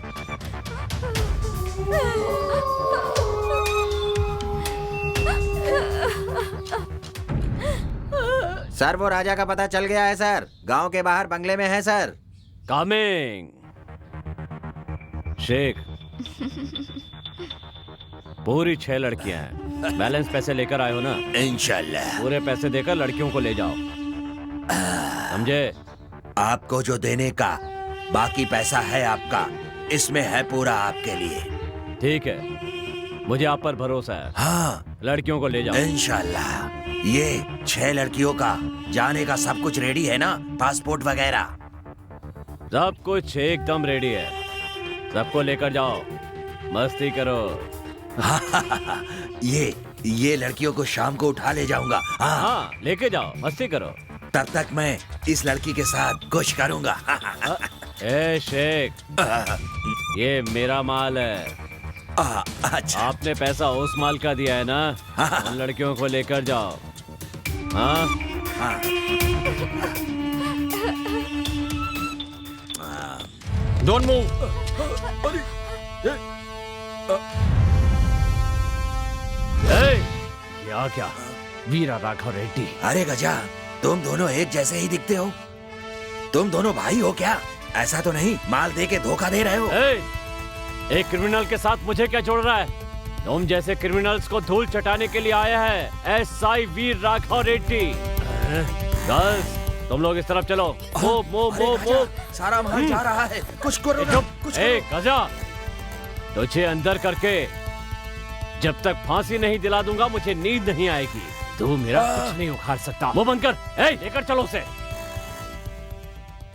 सर वो राजा का पता चल गया है सर, गांव के बाहर बंगले में है सर। कमिंग। शेख, पूरी 6 लड़कियां हैं। बैलेंस पैसे लेकर आए हो ना? इंशाल्लाह। पूरे पैसे देकर लड़कियों को ले जाओ, समझे? आपको जो देने का बाकी पैसा है आपका, इसमें है पूरा आपके लिए। ठीक है, मुझे आप पर भरोसा है। हाँ, लड़कियों को ले जाओ। इंशाल्लाह। ये 6 लड़कियों का जाने का सब कुछ रेडी है ना? पासपोर्ट वगैरह सब कुछ एकदम रेडी है। सबको लेकर जाओ, मस्ती करो। ये लड़कियों को शाम को उठा ले जाऊंगा। हाँ, लेके जाओ, मस्ती करो। तब तक मैं इस लड़की के साथ कुछ करूंगा। ए शेख, ये मेरा माल है। अच्छा। आपने पैसा उस माल का दिया है ना? उन लड़कियों को लेकर जाओ। हाँ? Don't move. क्या वीरा राघव रेड्डी। अरे गजा, तुम दोनों एक जैसे ही दिखते हो। तुम दोनों भाई हो क्या? ऐसा तो नहीं माल दे के धोखा दे रहे हो? एक क्रिमिनल के साथ मुझे क्या जोड़ रहा है? तुम जैसे क्रिमिनल्स को धूल चटाने के लिए आया है एसआई वीर राघव रेड्डी। गर्ल्स, तुम लोग इस तरफ चलो। मूव। सारा माल जा रहा है, कुछ करो ना, कुछ करो। गजा, तुझे अंदर करके जब तक फांसी नहीं दिला दूंगा मुझे नींद नहीं आएगी। तू मेरा कुछ नहीं उखाड़ सकता। मुंह बंद कर। लेकर चलो उसे।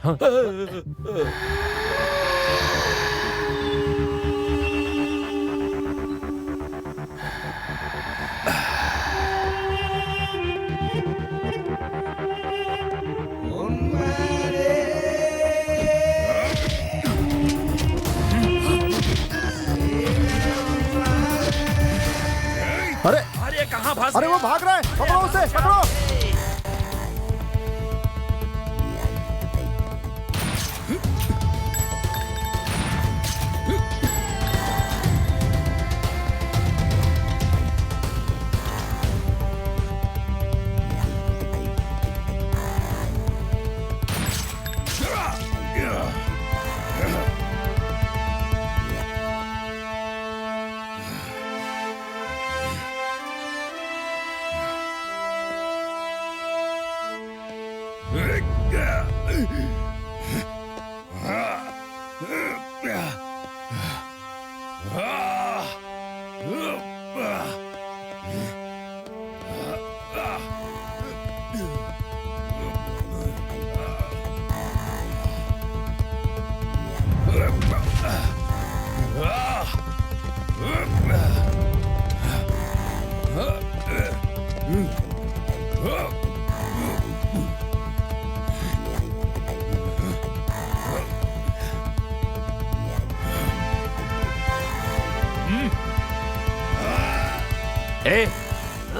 हाँ। अरे कहाँ भाग? अरे वो भाग रहा है, पकड़ो उसे, पकड़ो।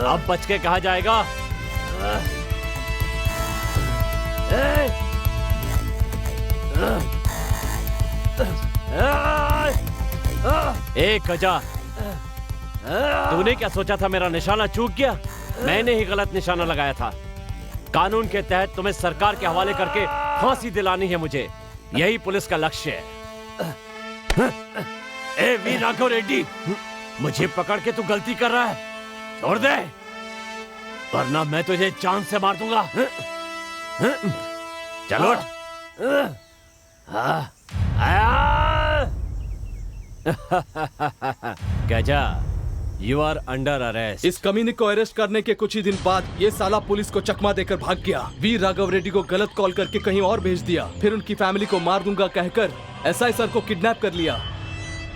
अब बच के कहा जाएगा? गजा, तूने क्या सोचा था मेरा निशाना चूक गया? मैंने ही गलत निशाना लगाया था। कानून के तहत तुम्हें सरकार के हवाले करके फांसी दिलानी है मुझे। यही पुलिस का लक्ष्य है। वीर राघव रेड्डी, मुझे पकड़ के तू गलती कर रहा है। छोड़ दे, वरना मैं तुझे जान से मार दूंगा। चलो। गजा, यू आर अंडर अरेस्ट। इस कमीने को अरेस्ट करने के कुछ ही दिन बाद ये साला पुलिस को चकमा देकर भाग गया। वीर राघव रेड्डी को गलत कॉल करके कहीं और भेज दिया, फिर उनकी फैमिली को मार दूंगा कहकर एसआई सर को किडनैप कर लिया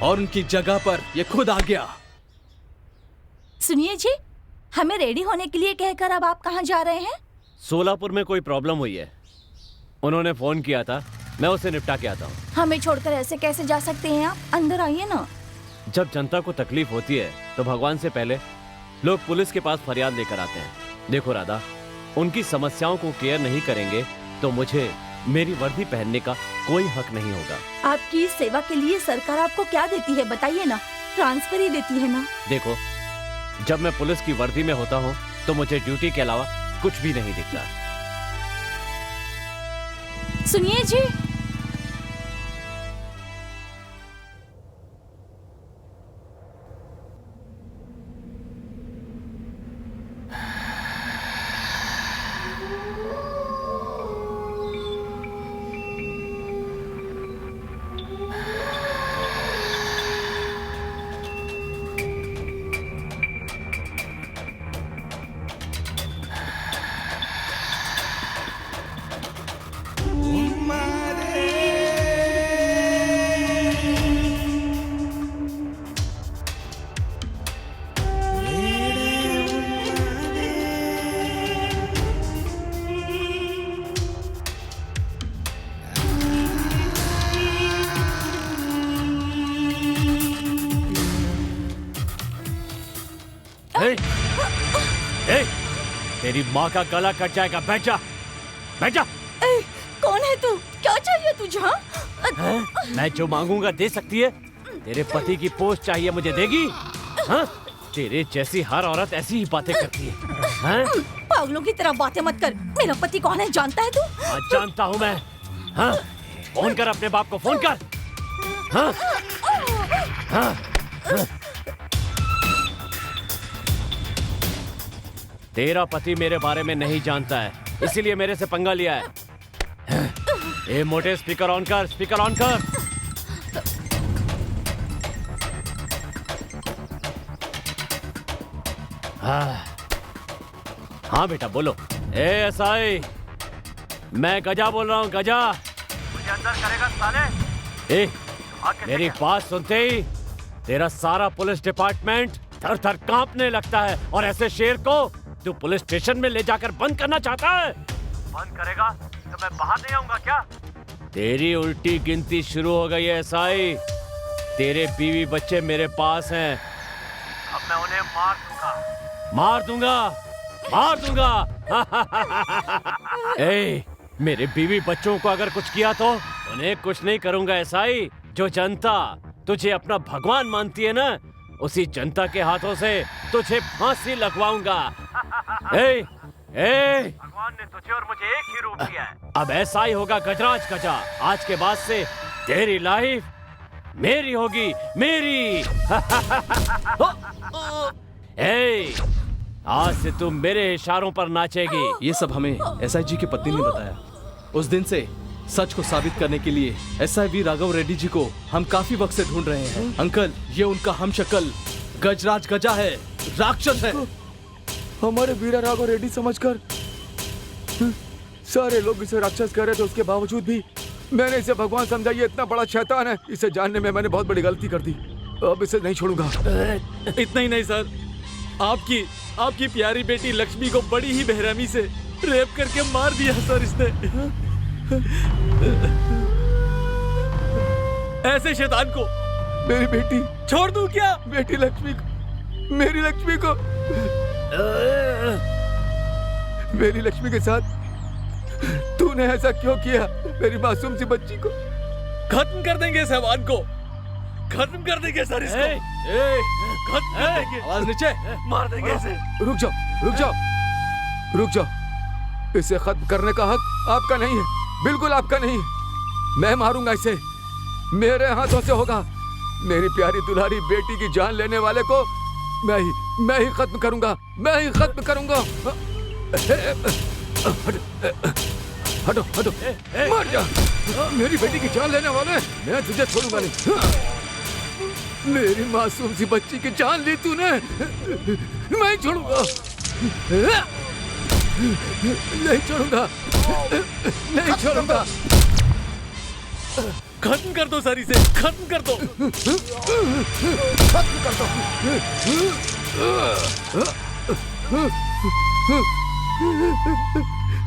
और उनकी जगह पर ये खुद आ गया। सुनिए जी, हमें रेडी होने के लिए कहकर अब आप कहाँ जा रहे हैं? सोलापुर में कोई प्रॉब्लम हुई है, उन्होंने फोन किया था, मैं उसे निपटा के आता हूँ। हमें छोड़कर ऐसे कैसे जा सकते हैं आप? अंदर आइए ना। जब जनता को तकलीफ होती है तो भगवान से पहले लोग पुलिस के पास फरियाद लेकर आते हैं। देखो राधा, उनकी समस्याओं को केयर नहीं करेंगे तो मुझे मेरी वर्दी पहनने का कोई हक नहीं होगा। आपकी सेवा के लिए सरकार आपको क्या देती है बताइए ना? ट्रांसफर ही देती है ना? देखो, जब मैं पुलिस की वर्दी में होता हूँ तो मुझे ड्यूटी के अलावा कुछ भी नहीं दिखता। सुनिए जी। तेरी माँ का गला कट जाएगा। बैठ जा, बैठ जा। कौन है तू? क्या चाहिए तुझे? मैं जो मांगूंगा दे सकती है? तेरे पति की पोस्ट चाहिए, मुझे देगी? हाँ? तेरे जैसी हर औरत ऐसी ही बातें करती है। हाँ? पागलों की तरह बातें मत कर। मेरा पति कौन है जानता है तू? जानता हूँ मैं। हाँ? फोन कर अपने बाप को, फोन कर। हाँ? हाँ? हाँ? तेरा पति मेरे बारे में नहीं जानता है, इसीलिए मेरे से पंगा लिया है। ए मोटे, स्पीकर ऑन कर, स्पीकर ऑन कर। हाँ बेटा बोलो। ए एसआई, मैं गजा बोल रहा हूँ, गजा। मुझे अंदर करेगा साले? ए, मेरी बात सुनते ही तेरा सारा पुलिस डिपार्टमेंट थर थर कांपने लगता है। और ऐसे शेर को तू पुलिस स्टेशन में ले जाकर बंद करना चाहता है? बंद करेगा तो मैं बाहर नहीं आऊंगा क्या? तेरी उल्टी गिनती शुरू हो गई है एसआई। तेरे बीवी बच्चे मेरे पास हैं। अब मैं उन्हें मार दूंगा, मार दूंगा, मार दूंगा। ए, मेरे बीवी बच्चों को अगर कुछ किया तो उन्हें कुछ नहीं करूंगा एसआई। जो जनता तुझे अपना भगवान मानती है ना, उसी जनता के हाथों से तुझे फांसी लगवाऊंगा। ए, ए, भगवान ने तुझे और मुझे एक ही रूप दिया है। अब ऐसा ही होगा गजराज गजा। आज के बाद से तेरी लाइफ मेरी होगी, मेरी। ए, आज से तू मेरे इशारों पर नाचेगी। ये सब हमें एसआई जी की पत्नी ने बताया। उस दिन से सच को साबित करने के लिए एसआई वी राघव रेड्डी जी को हम काफी वक्त से ढूंढ रहे हैं। अंकल, ये उनका हमशक्ल गजराज गजा है, राक्षस है। हमारे वीरा राघव रेड्डी समझकर सारे लोग इसे राक्षस कह रहे थे, उसके बावजूद भी मैंने इसे भगवान समझा। ये इतना बड़ा शैतान है, इसे जानने में मैंने बहुत बड़ी गलती कर दी। अब इसे नहीं छोड़ूंगा। इतना ही नहीं सर, आपकी प्यारी बेटी लक्ष्मी को बड़ी ही बेरहमी से रेप करके मार दिया सर इसने। ऐसे शैतान को मेरी बेटी छोड़ दूं क्या? बेटी लक्ष्मी को, मेरी लक्ष्मी को, मेरी लक्ष्मी के साथ तूने ऐसा क्यों किया? मेरी मासूम सी बच्ची को खत्म कर देंगे इस हैवान को, खत्म कर देंगे सर इसको। खत्म कर देंगे। आवाज नीचे, मार देंगे इसे। रुक जाओ, रुक जाओ, रुक जाओ। इसे खत्म करने का हक आपका नहीं है, बिल्कुल आपका नहीं। मैं मारूंगा इसे, मेरे हाथों से होगा। मेरी प्यारी दुलारी बेटी की जान लेने वाले को मैं ही खत्म करूंगा, मैं ही खत्म करूंगा। हटो, हटो, मर जा। मेरी बेटी की जान लेने वाले, मैं तुझे छोड़ूंगा नहीं। मेरी मासूम सी बच्ची की जान ली तूने, मैं छोड़ूंगा, नहीं छोड़ूंगा, नहीं छोड़ूंगा। खत्म कर दो सर इसे, खत्म कर दो, खत्म कर दो।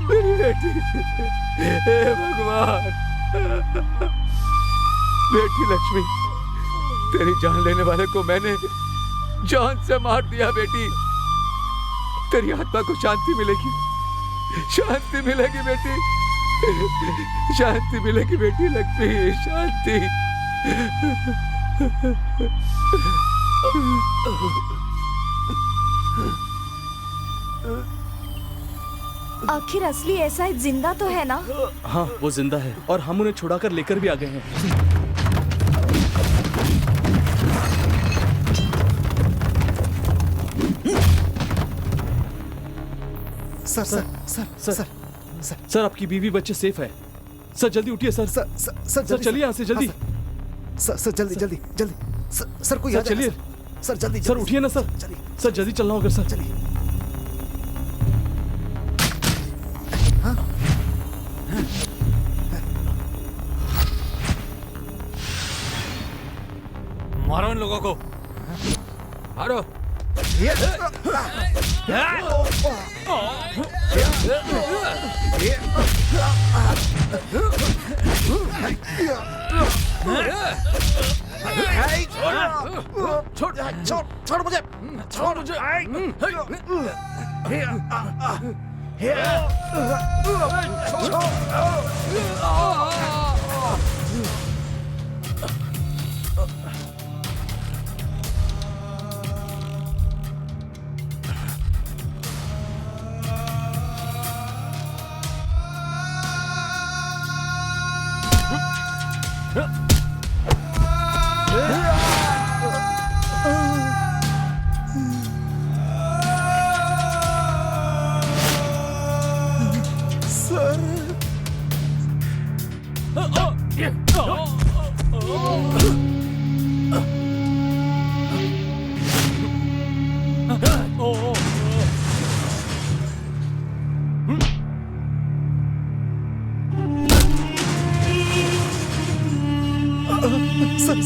मेरी बेटी, हे भगवान। बेटी लक्ष्मी, तेरी जान लेने वाले को मैंने जान से मार दिया। बेटी, तेरी आत्मा को शांति मिलेगी, शांति मिलेगी बेटी, शांति मिलेगी बेटी लक्ष्मी, शांति। आखिर असली एसआई जिंदा तो है ना? हाँ, वो जिंदा है और हम उन्हें छुड़ाकर लेकर भी आ गए हैं। Sir sir sir sir sir, आपकी बीवी बच्चे सेफ है। सर जल्दी उठिए सर। सर चलिए यहाँ से जल्दी। सर जल्दी जल्दी जल्दी। सर कोई आ जाएगा। चलिए सर जल्दी सर, उठिए ना सर। सर जल्दी चलना होगा सर। चलिए। मारो इन लोगों को, मारो। छोड़ मुझे, छोड़ मुझे।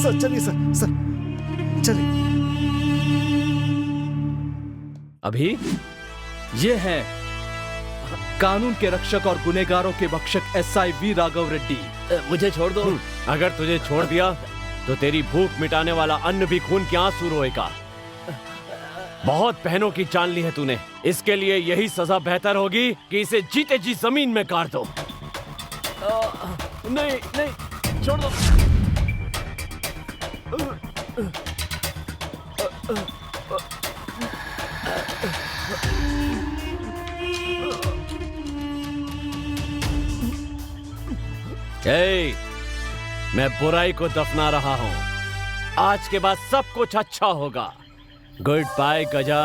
सर चलिए सर चलिए। अभी ये हैं कानून के रक्षक और गुनहगारों के भक्षक एसआई वी राघव रेड्डी। मुझे छोड़ दो। अगर तुझे छोड़ दिया तो तेरी भूख मिटाने वाला अन्न भी खून के आंसू रोएगा। बहुत बहनों की जान ली है तूने, इसके लिए यही सजा बेहतर होगी कि इसे जीते जी जमीन में गाड़ दो। नहीं नहीं, छोड़ दो। मैं बुराई को दफना रहा हूं। आज के बाद सब कुछ अच्छा होगा। गुड बाय गजा।